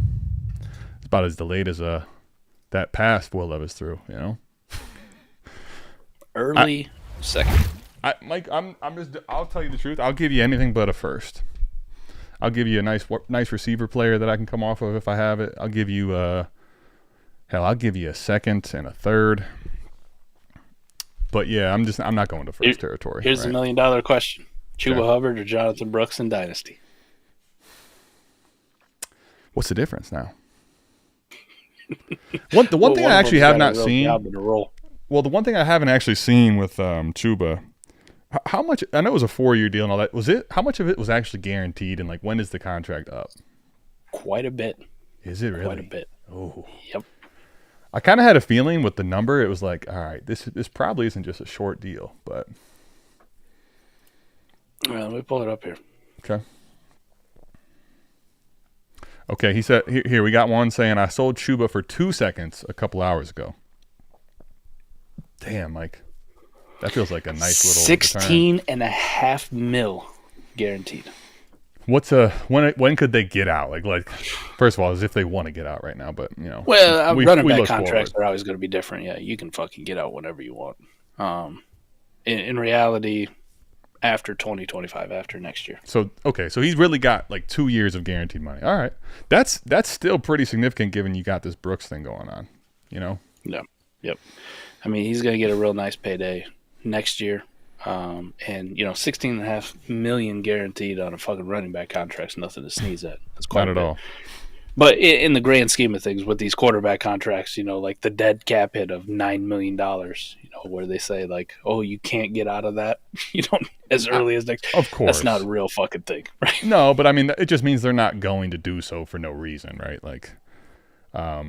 It's about as delayed as that pass Will Levis threw, Early second. Mike, I'll tell you the truth. I'll give you anything but a first. I'll give you a nice receiver player that I can come off of if I have it. I'll give you I'll give you a second and a third. But yeah, I'm not going to first territory. Here's the $1 million question: Chuba Hubbard or Jonathan Brooks in Dynasty? What's the difference now? The one thing I actually have not seen. Well, the one thing I haven't actually seen with Chuba, how much? I know it was a 4-year deal and all that. Was it? How much of it was actually guaranteed? And when is the contract up? Quite a bit. Is it really? Quite a bit. Oh, yep. I kind of had a feeling with the number, it was like, all right, this probably isn't just a short deal, but. Well, let me pull it up here. Okay. Okay, he said, here, we got one saying, I sold Chuba for 2 seconds a couple hours ago. Damn, Mike. That feels like a nice little $16.5 million guaranteed. When could they get out? Like first of all, as if they want to get out right now, but Well, running back contracts are always going to be different. Yeah, you can fucking get out whenever you want. In reality, after 2025, after next year. So he's really got like 2 years of guaranteed money. All right, that's still pretty significant given you got this Brooks thing going on. Yeah. Yep. I mean, he's going to get a real nice payday next year. And $16.5 million guaranteed on a fucking running back contract's nothing to sneeze at. That's quite not at all. But in the grand scheme of things, with these quarterback contracts, like the dead cap hit of $9 million, where they say like, oh, you can't get out of that, as early as next. Of course, that's not a real fucking thing, right? No, but I mean, it just means they're not going to do so for no reason, right? Like, how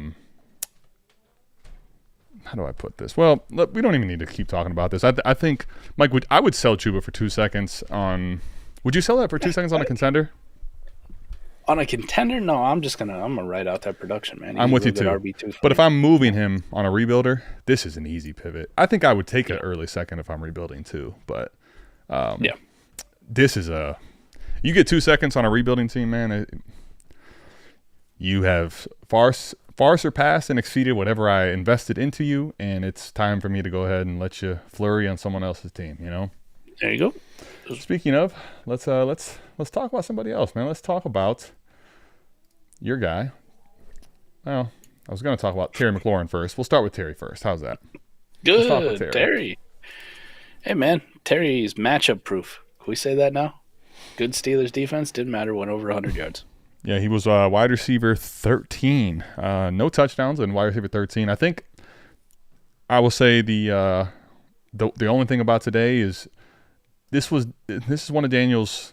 do I put this? Well, look, we don't even need to keep talking about this. I think, Mike, I would sell Chuba for 2 seconds on. Would you sell that for 2 seconds on a contender? On a contender, no. I'm gonna write out that production, man. I'm with you too. But if I'm moving him on a rebuilder, this is an easy pivot. I think I would take an early second if I'm rebuilding too. But this is you get 2 seconds on a rebuilding team, man. You have far surpassed and exceeded whatever I invested into you, and it's time for me to go ahead and let you flurry on someone else's team. There you go. Speaking of, let's talk about somebody else, man. Let's talk about your guy. Well, I was going to talk about Terry McLaurin first. We'll start with Terry first. How's that? Good, let's talk with Terry. Hey, man, Terry's matchup proof. Can we say that now? Good Steelers defense, didn't matter, went over 100 yards. Yeah, he was wide receiver 13. No touchdowns and wide receiver 13. I think I will say the only thing about today is this is one of Daniel's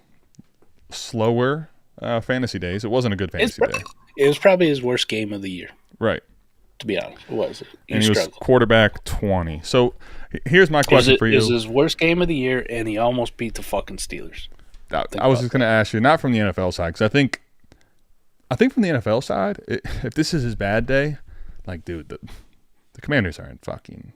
slower fantasy days. It wasn't a good fantasy day. It was probably his worst game of the year. Right. To be honest, it was. He was quarterback 20. So here's my question for you. It was his worst game of the year, and he almost beat the fucking Steelers. I was just going to ask you, not from the NFL side, because I think from the NFL side, if this is his bad day, like, dude, the Commanders are in fucking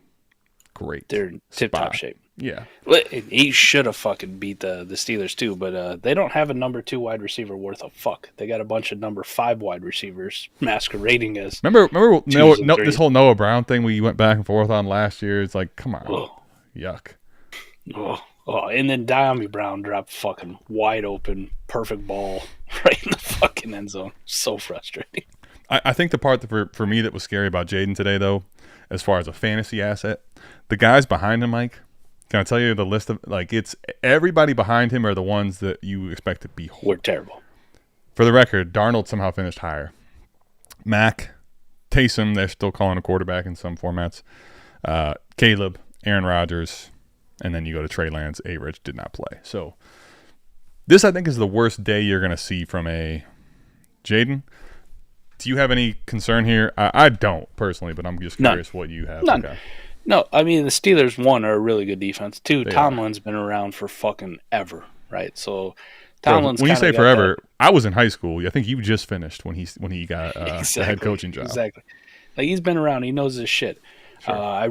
great. They're in tip-top shape. Yeah. He should have fucking beat the Steelers too, but they don't have a number 2 wide receiver worth a fuck. They got a bunch of number 5 wide receivers masquerading as. Remember this whole Noah Brown thing we went back and forth on last year? It's like, come on. Yuck. And then Diami Brown dropped fucking wide open, perfect ball right in the fucking end zone. So frustrating. I think the part for me that was scary about Jayden today, though, as far as a fantasy asset, the guys behind him, Mike, can I tell you the list of, like, it's everybody behind him are the ones that you expect to be We're terrible. For the record, Darnold somehow finished higher. Mac, Taysom, they're still calling a quarterback in some formats. Caleb, Aaron Rodgers, and then you go to Trey Lance. A-Rich did not play. So this, I think, is the worst day you're going to see from a Jayden. Do you have any concern here? I don't, personally, but I'm just curious what you have. None. Okay. No, I mean, the Steelers, 1, are a really good defense. 2, Tomlin's been around for fucking ever, right? So Tomlin's when you say forever, I was in high school. I think you just finished when he got the head coaching job. Exactly. Like, he's been around. He knows his shit. Sure.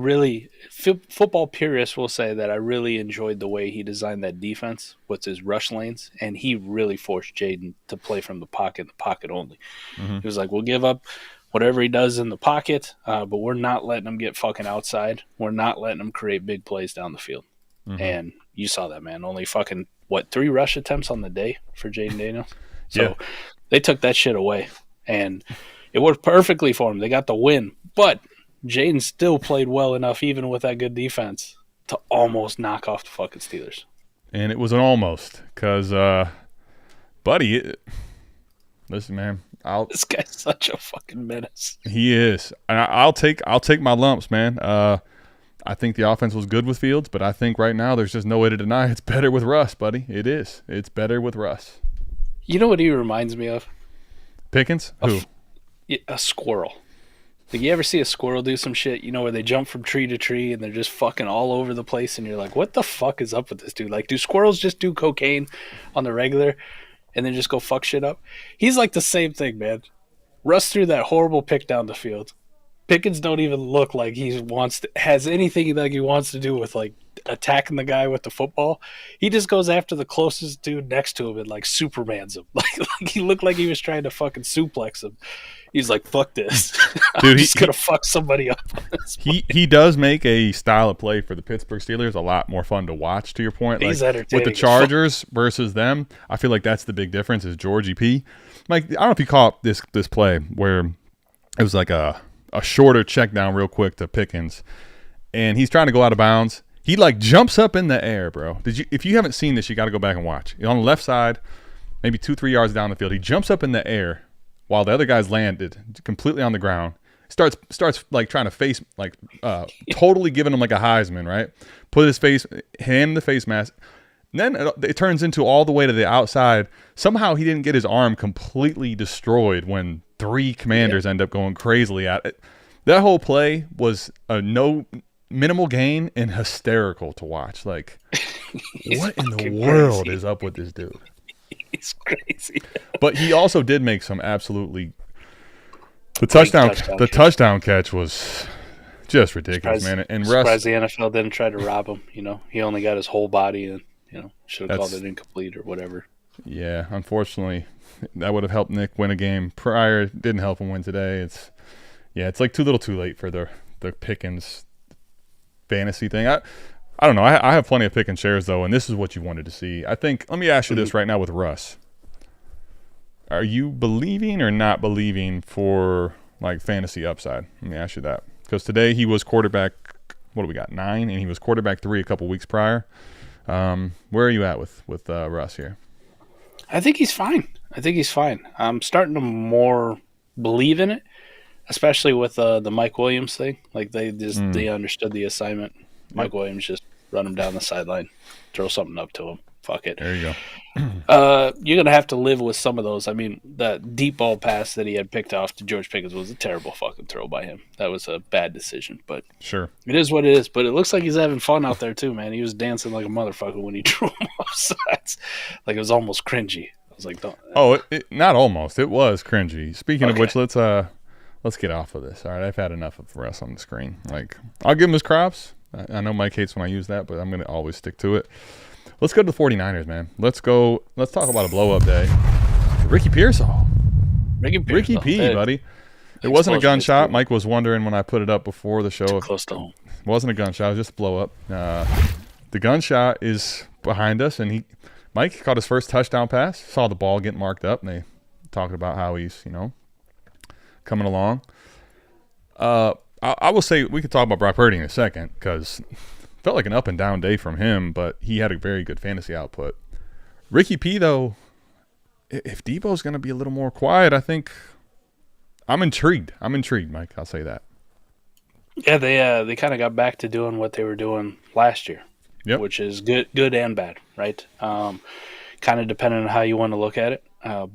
Football purists will say that I really enjoyed the way he designed that defense with his rush lanes, and he really forced Jayden to play from the pocket only. Mm-hmm. He was like, we'll give up whatever he does in the pocket, but we're not letting him get fucking outside. We're not letting him create big plays down the field. Mm-hmm. And you saw that, man. Only fucking, 3 rush attempts on the day for Jayden Daniels? So they took that shit away, and it worked perfectly for him. They got the win, but Jayden still played well enough, even with that good defense, to almost knock off the fucking Steelers. And it was an almost, because, buddy, listen, man. This guy's such a fucking menace. He is. And I'll take my lumps, man. I think the offense was good with Fields, but I think right now there's just no way to deny it's better with Russ, buddy. It is. It's better with Russ. You know what he reminds me of? Pickens? Who? A squirrel. Like, you ever see a squirrel do some shit, where they jump from tree to tree and they're just fucking all over the place, and you're like, what the fuck is up with this dude? Like, do squirrels just do cocaine on the regular? and then just go fuck shit up. He's like the same thing, man. Russ threw that horrible pick down the field. Pickens don't even look like he has anything like he wants to do with like attacking the guy with the football. He just goes after the closest dude next to him and like Supermans him. Like he looked like he was trying to fucking suplex him. He's like, fuck this. Dude, I'm just gonna fuck somebody up on this. He does make a style of play for the Pittsburgh Steelers a lot more fun to watch, to your point. He's like entertaining. With the Chargers versus them, I feel like that's the big difference is Georgie P. Like, I don't know if you caught this play where it was like a shorter check down real quick to Pickens, and he's trying to go out of bounds. He like jumps up in the air, bro. If you haven't seen this, you got to go back and watch. On the left side, maybe 2-3 yards down the field, he jumps up in the air while the other guys landed completely on the ground. Starts like trying to face, like totally giving him like a Heisman, right? Put his face, hand the face mask. And then it turns into all the way to the outside. Somehow he didn't get his arm completely destroyed when 3 commanders end up going crazily at it. That whole play was a minimal gain and hysterical to watch. Like, what in the world is up with this dude? He's crazy. But he also did make some absolutely the touchdown catch was just ridiculous, man. And Russ, surprised the NFL didn't try to rob him. You know, he only got his whole body, and should have called it incomplete or whatever. Yeah, unfortunately, that would have helped Nick win a game prior. It didn't help him win today. It's like too little, too late for the Pickens fantasy thing. I don't know. I have plenty of Pickens shares though, and this is what you wanted to see. I think. Let me ask you this right now with Russ. Are you believing or not believing for like fantasy upside? Let me ask you that because today he was quarterback. What do we got? 9, and he was quarterback 3 a couple weeks prior. Where are you at with Russ here? I think he's fine. I'm starting to more believe in it, especially with the Mike Williams thing. Like they understood the assignment. Mike Williams just run him down the sideline, throw something up to him. Fuck it. There you go. You're gonna have to live with some of those. I mean, that deep ball pass that he had picked off to George Pickens was a terrible fucking throw by him. That was a bad decision, but sure, it is what it is. But it looks like he's having fun out there too, man. He was dancing like a motherfucker when he drew him off sides. Like it was almost cringy. I was like, don't. Oh, not almost. It was cringy. Speaking of which, let's get off of this. All right, I've had enough of Russ on the screen. Like, I'll give him his props. I know Mike hates when I use that, but I'm gonna always stick to it. Let's go to the 49ers, man. Let's talk about a blow-up day. Ricky Pearsall. Ricky P, buddy. It wasn't a gunshot. Mike was wondering when I put it up before the show. Too close to home. It wasn't a gunshot. It was just a blow-up. The gunshot is behind us, and Mike caught his first touchdown pass. Saw the ball get marked up, and they talked about how he's, coming along. I will say we could talk about Brock Purdy in a second because felt like an up and down day from him, but he had a very good fantasy output. Ricky P, though, if Debo's going to be a little more quiet, I think I'm intrigued. Mike. I'll say that. Yeah, they kind of got back to doing what they were doing last year, which is good and bad, right? Kind of depending on how you want to look at it.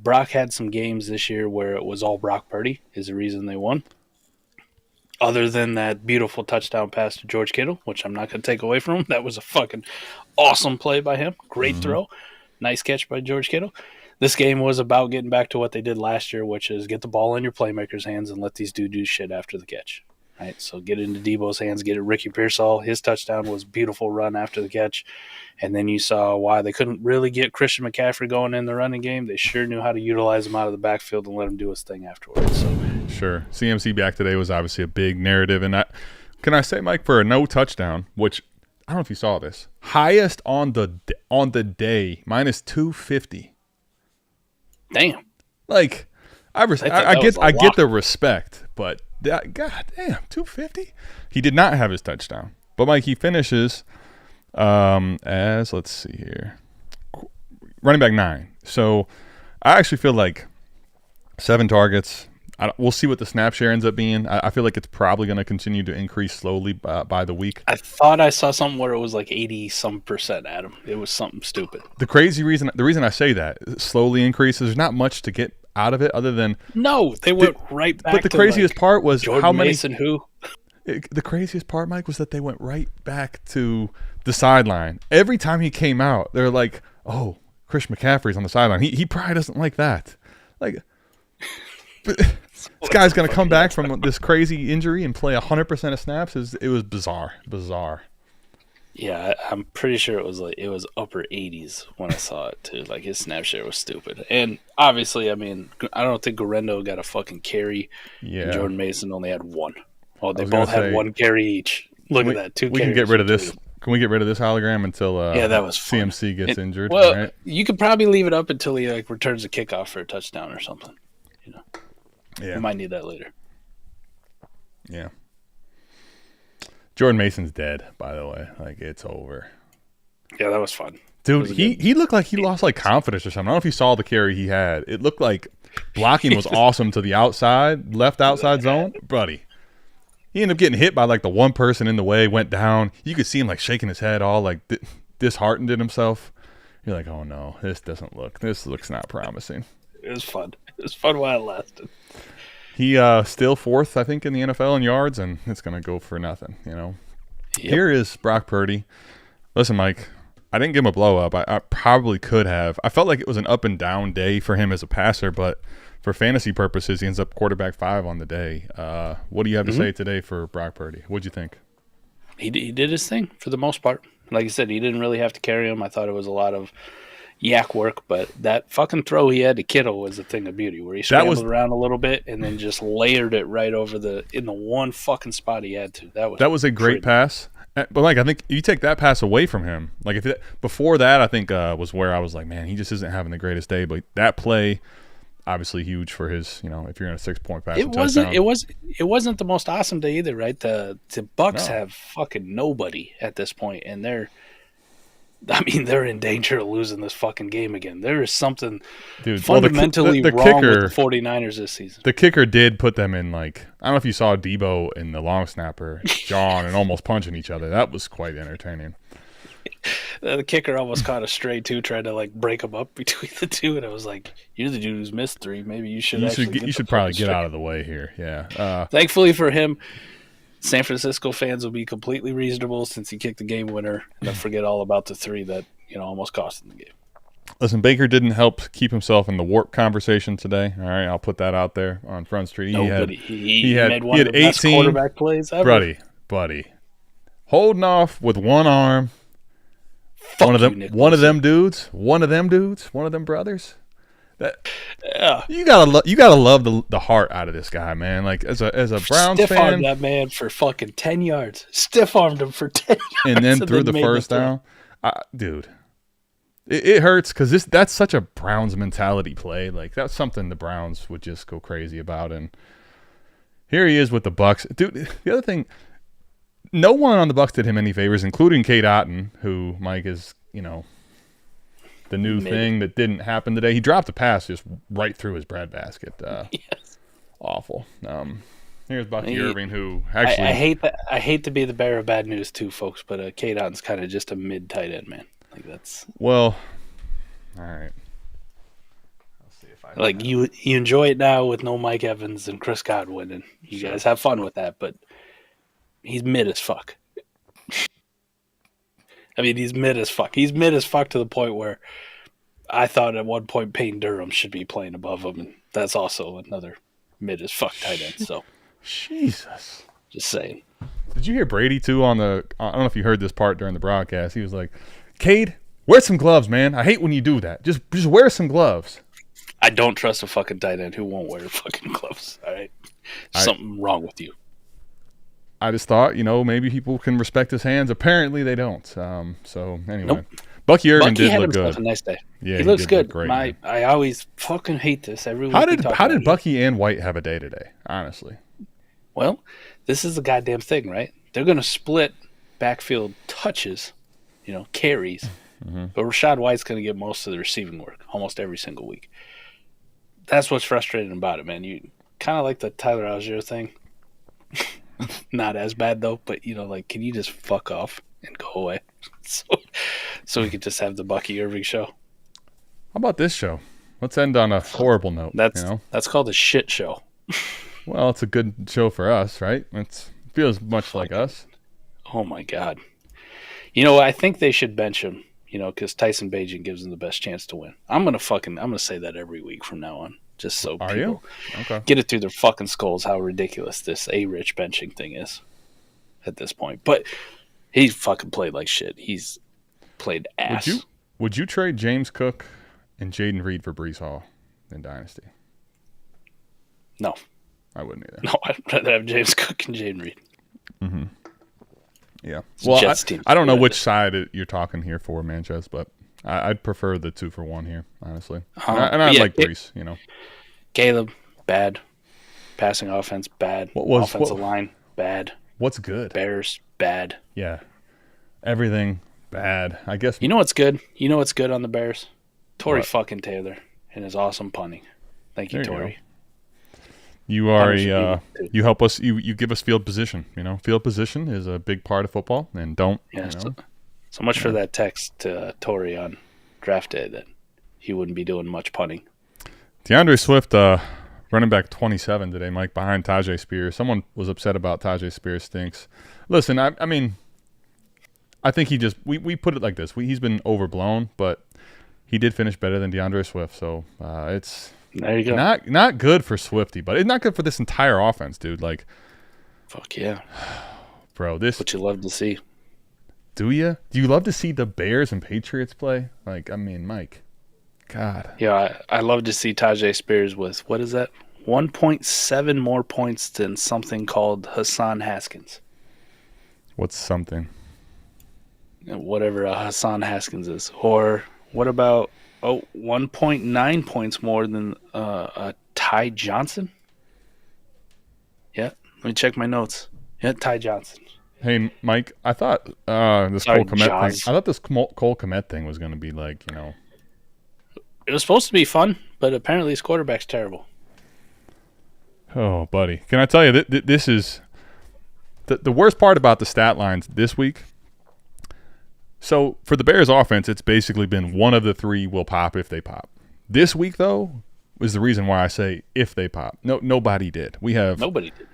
Brock had some games this year where it was all Brock Purdy is the reason they won. Other than that beautiful touchdown pass to George Kittle, which I'm not going to take away from him. That was a fucking awesome play by him. Great throw. Nice catch by George Kittle. This game was about getting back to what they did last year, which is get the ball in your playmakers' hands and let these dudes do shit after the catch. Right? So get it into Debo's hands, get it Ricky Pearsall. His touchdown was a beautiful run after the catch. And then you saw why they couldn't really get Christian McCaffrey going in the running game. They sure knew how to utilize him out of the backfield and let him do his thing afterwards. So sure. CMC back today was obviously a big narrative. And can I say, Mike, for a no touchdown, which I don't know if you saw this, highest on the day, minus 250. Damn. Like, I get the respect, but god damn, 250. He did not have his touchdown, but Mike, he finishes as, let's see here, running back 9. So I actually feel like 7 targets. We'll see what the snap share ends up being. I feel like it's probably going to continue to increase slowly by the week. I thought I saw something where it was like 80% Adam. It was something stupid. The reason I say that slowly increases. There's not much to get out of it other than they went right back. But the craziest part was Jordan how many. Mason, who? The craziest part, Mike, was that they went right back to the sideline. Every time he came out, they're like, "Oh, Chris McCaffrey's on the sideline. He probably doesn't like that. Like, but this guy's going to come back from this crazy injury and play 100% of snaps. It was bizarre. Yeah, I'm pretty sure it was upper 80s when I saw it too. Like his snap share was stupid, and obviously, I mean, I don't think Guerrero got a fucking carry. Yeah, and Jordan Mason only had one. Oh, they both had one carry each. Look at that, 2 carries. We can get rid of this. Can we get rid of this hologram until that was fun. CMC gets injured? Well, right? You could probably leave it up until he returns a kickoff for a touchdown or something. You know, yeah, we might need that later. Yeah. Jordan Mason's dead, by the way. Like, it's over. Yeah, that was fun. Dude, he looked like he lost, like, confidence or something. I don't know if you saw the carry he had. It looked like blocking was awesome to the outside, left outside zone. Buddy, he ended up getting hit by, like, the one person in the way, went down. You could see him, like, shaking his head all, like, disheartened in himself. You're like, oh, no, this looks not promising. It was fun. It was fun while it lasted. He still 4th, I think, in the NFL in yards, and it's going to go for nothing, you know. Yep. Here is Brock Purdy. Listen, Mike, I didn't give him a blow-up. I probably could have. I felt like it was an up-and-down day for him as a passer, but for fantasy purposes, he ends up quarterback 5 on the day. What do you have to say today for Brock Purdy? What'd you think? He did his thing for the most part. Like I said, he didn't really have to carry him. I thought it was a lot of yak work, but that fucking throw he had to Kittle was a thing of beauty, where he scrambled around a little bit and then just layered it right over in the one fucking spot he had to. That was a great pass. But like, I think you take that pass away from him. Like before that, I think was where I was like, man, he just isn't having the greatest day. But that play, obviously huge for his. You know, if you're in a 6-point pass, it wasn't the most awesome day either, right? The Bucs have fucking nobody at this point, and they're in danger of losing this fucking game again. There is something fundamentally wrong with the 49ers this season. The kicker did put them in, like, I don't know if you saw Debo and the long snapper jawing and almost punching each other. That was quite entertaining. The kicker almost caught a stray, too, trying to, like, break them up between the two. And I was like, you're the dude who's missed 3. Maybe you should probably get out of the way here. Yeah. Thankfully for him, San Francisco fans will be completely reasonable since he kicked the game winner, and they'll forget all about the 3 that almost cost him the game. Listen, Baker didn't help keep himself in the warp conversation today. All right, I'll put that out there on Front Street. He had one of the 18 best quarterback plays ever. Buddy, holding off with one arm. One of them dudes, one of them brothers. You gotta love the heart out of this guy, man. Like as a Browns fan, stiff-armed that man for fucking 10 yards. Stiff-armed him for 10 yards, and then threw the first down. Dude, it hurts because that's such a Browns mentality play. Like that's something the Browns would just go crazy about. And here he is with the Bucs, dude. The other thing, no one on the Bucs did him any favors, including Kate Otten, who Mike is, the new thing that didn't happen today. He dropped a pass just right through his breadbasket. Yes. Awful. Here's Bucky Irving, who actually I hate to be the bearer of bad news too, folks, but Kate Otten's kind of just a mid tight end, man. Like that's all right. I'll see if I you enjoy it now with no Mike Evans and Chris Godwin, and you guys have fun with that, but he's mid as fuck. I mean, he's mid as fuck. He's mid as fuck to the point where I thought at one point Payne Durham should be playing above him, and that's also another mid as fuck tight end. So, Jesus, just saying. Did you hear Brady too I don't know if you heard this part during the broadcast. He was like, "Cade, wear some gloves, man. I hate when you do that. Just wear some gloves." I don't trust a fucking tight end who won't wear fucking gloves. All right, something wrong with you. I just thought, maybe people can respect his hands. Apparently, they don't. So anyway, nope. Bucky Irving did look good. A nice day. Yeah, he looks good. Great, I always fucking hate this every week. How did Bucky and White have a day today? Honestly, well, this is the goddamn thing, right? They're going to split backfield touches, carries, but Rashad White's going to get most of the receiving work almost every single week. That's what's frustrating about it, man. You kind of like the Tyler Algier thing. Not as bad though, but can you just fuck off and go away, so we could just have the Bucky Irving show? How about this show? Let's end on a horrible note. That's called a shit show. Well, it's a good show for us, right? It feels much like us. Oh my god! I think they should bench him. because Tyson Bagent gives them the best chance to win. I'm gonna say that every week from now on, just so people get it through their fucking skulls how ridiculous this A-Rich benching thing is at this point. But he fucking played like shit. He's played ass. Would you trade James Cook and Jaden Reed for Breece Hall in Dynasty? No. I wouldn't either. No, I'd rather have James Cook and Jaden Reed. Mm-hmm. Yeah. Well, I don't know which side you're talking here for, Manches, but I'd prefer the 2-for-1 here, honestly. And I like Breece, Caleb, bad. Passing offense, bad. Offensive line, bad. What's good? Bears, bad. Yeah. Everything bad. I guess. You know what's good? You know what's good on the Bears? Torrey fucking Taylor and his awesome punting. Thank you, Torrey. You are you help us. You give us field position. Field position is a big part of football, and don't. Yeah. So much for that text to Torrey on draft day that he wouldn't be doing much punting. DeAndre Swift, running back 27 today, Mike, behind Tajay Spears. Someone was upset about Tajay Spears stinks. Listen, I mean, I think he just we put it like this. He's been overblown, but he did finish better than DeAndre Swift. So it's. There you go. Not good for Swifty, but it's not good for this entire offense, dude. Like, fuck yeah, bro. This what you love to see. Do you? Do you love to see the Bears and Patriots play? Like, I mean, Mike, God. Yeah, I love to see Tajay Spears with what is that? 1.7 more points than something called Hassan Haskins. What's something? Whatever Hassan Haskins is, or what about? 1.9 points more than Ty Johnson? Yeah, let me check my notes. Yeah, Ty Johnson. Hey, Mike, I thought this Cole Kmet thing was going to be like, It was supposed to be fun, but apparently his quarterback's terrible. Oh, buddy. Can I tell you, this is the worst part about the stat lines this week. So, for the Bears offense, it's basically been one of the three will pop if they pop. This week, though, is the reason why I say if they pop. Nobody did. Nobody did.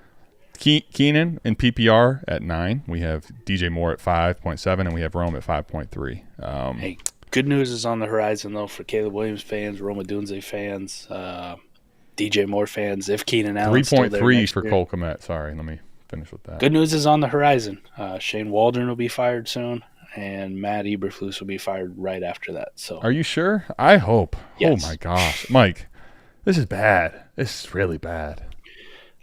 Keenan in PPR at 9. We have DJ Moore at 5.7, and we have Rome at 5.3. Hey, good news is on the horizon, though, for Caleb Williams fans, Rome Odunze fans, DJ Moore fans, if Keenan Allen's 3.3 for Cole Kmet. Sorry, let me finish with that. Good news is on the horizon. Shane Waldron will be fired soon. And Matt Eberflus will be fired right after that. So, are you sure? I hope. Yes. Oh my gosh, Mike, this is bad. This is really bad.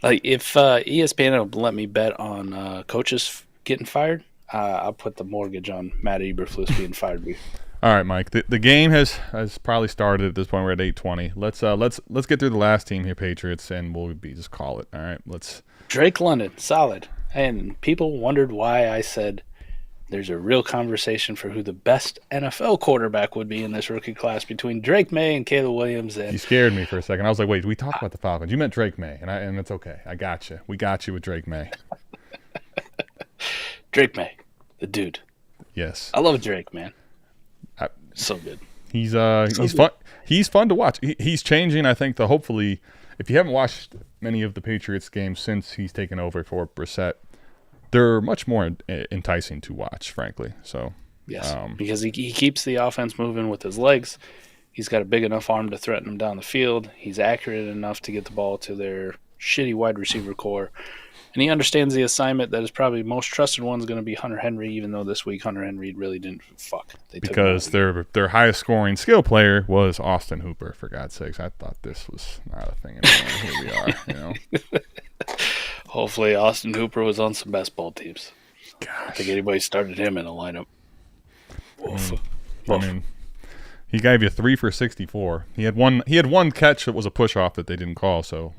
Like if ESPN will let me bet on coaches getting fired, I'll put the mortgage on Matt Eberflus being fired. All right, Mike. The game has probably started at this point. We're at 8:20. Let's get through the last team here, Patriots, and we'll just call it. All right, let's. Drake London, solid. And people wondered why I said. There's a real conversation for who the best NFL quarterback would be in this rookie class between Drake May and Caleb Williams. And you scared me for a second. I was like, wait, we talked about the Falcons. You meant Drake May, and it's okay. I got you. We got you with Drake May. Drake May, the dude. Yes. I love Drake, man. So good. He's fun. He's fun to watch. He's changing, I think, hopefully, if you haven't watched many of the Patriots games since he's taken over for Brissett, they're much more enticing to watch, frankly. So yes, because he keeps the offense moving with his legs. He's got a big enough arm to threaten them down the field. He's accurate enough to get the ball to their shitty wide receiver core. And he understands the assignment that is probably most trusted one is going to be Hunter Henry, even though this week Hunter Henry really didn't fuck. Because their highest scoring skill player was Austin Hooper, for God's sakes. I thought this was not a thing anymore. Here we are, Hopefully Austin Hooper was on some Bestball teams. Gosh. I think anybody started him in a lineup. Woof. I mean, he gave you 3 for 64. He had one catch that was a push off that they didn't call, so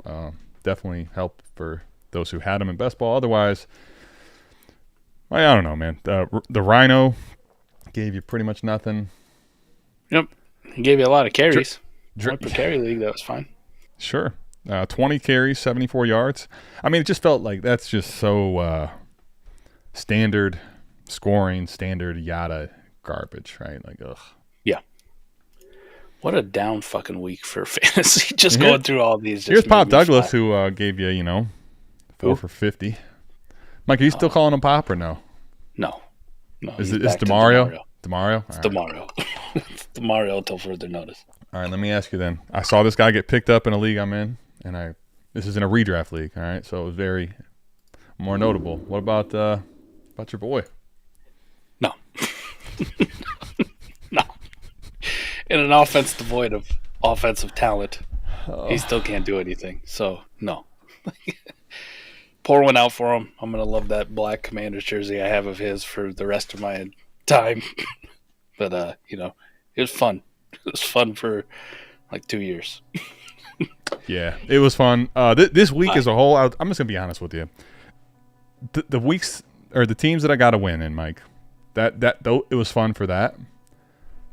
definitely helped for those who had him in Bestball. Otherwise, I don't know, man. The Rhino gave you pretty much nothing. Yep. He gave you a lot of carries. One per carry league, that was fine. Sure. 20 carries, 74 yards. I mean, it just felt like that's just so standard scoring, standard yada garbage, right? Like, ugh. Yeah. What a down fucking week for fantasy. Just going through all these. Here's Pop Douglas, who gave you, 4 for 50. Mike, are you still calling him Pop or no? No. Is DeMario? Tomorrow? It's tomorrow. It's tomorrow until further notice. All right, let me ask you then. I saw this guy get picked up in a league I'm in, and this is in a redraft league, all right? So it was very more notable. What about your boy? No. No. In an offense devoid of offensive talent, he still can't do anything. So, no. Pour one out for him. I'm going to love that black Commanders jersey I have of his for the rest of my time. But, it was fun. It was fun for like 2 years. Yeah, it was fun. This week as a whole, I'm just going to be honest with you. The weeks or the teams that I got to win in, Mike, it was fun for that.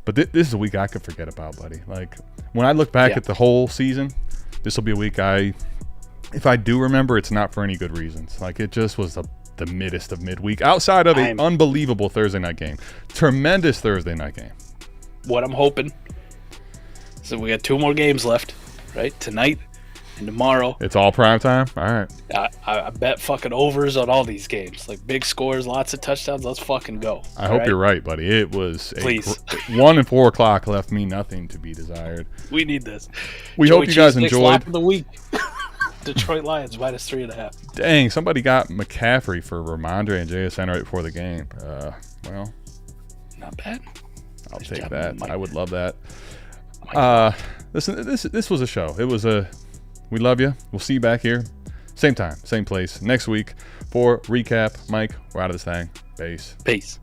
But this is a week I could forget about, buddy. Like, when I look back at the whole season, this will be a week if I do remember, it's not for any good reasons. Like, it just was the middest of midweek, outside of an unbelievable Thursday night game. Tremendous Thursday night game. What I'm hoping, so we got 2 more games left, right? Tonight and tomorrow. It's all prime time? All right. I bet fucking overs on all these games. Like, big scores, lots of touchdowns. Let's fucking go. I hope you're right, buddy. It was 1 and 4 o'clock left me nothing to be desired. We need this. We hope you guys enjoyed. Lock of the week. Detroit Lions minus 3.5. Dang, somebody got McCaffrey for Ramondre and JSN right before the game. Well, not bad. I'll take that. I would love that. Listen, this was a show. We love you. We'll see you back here, same time, same place next week for recap. Mike, we're out of this thing. Peace.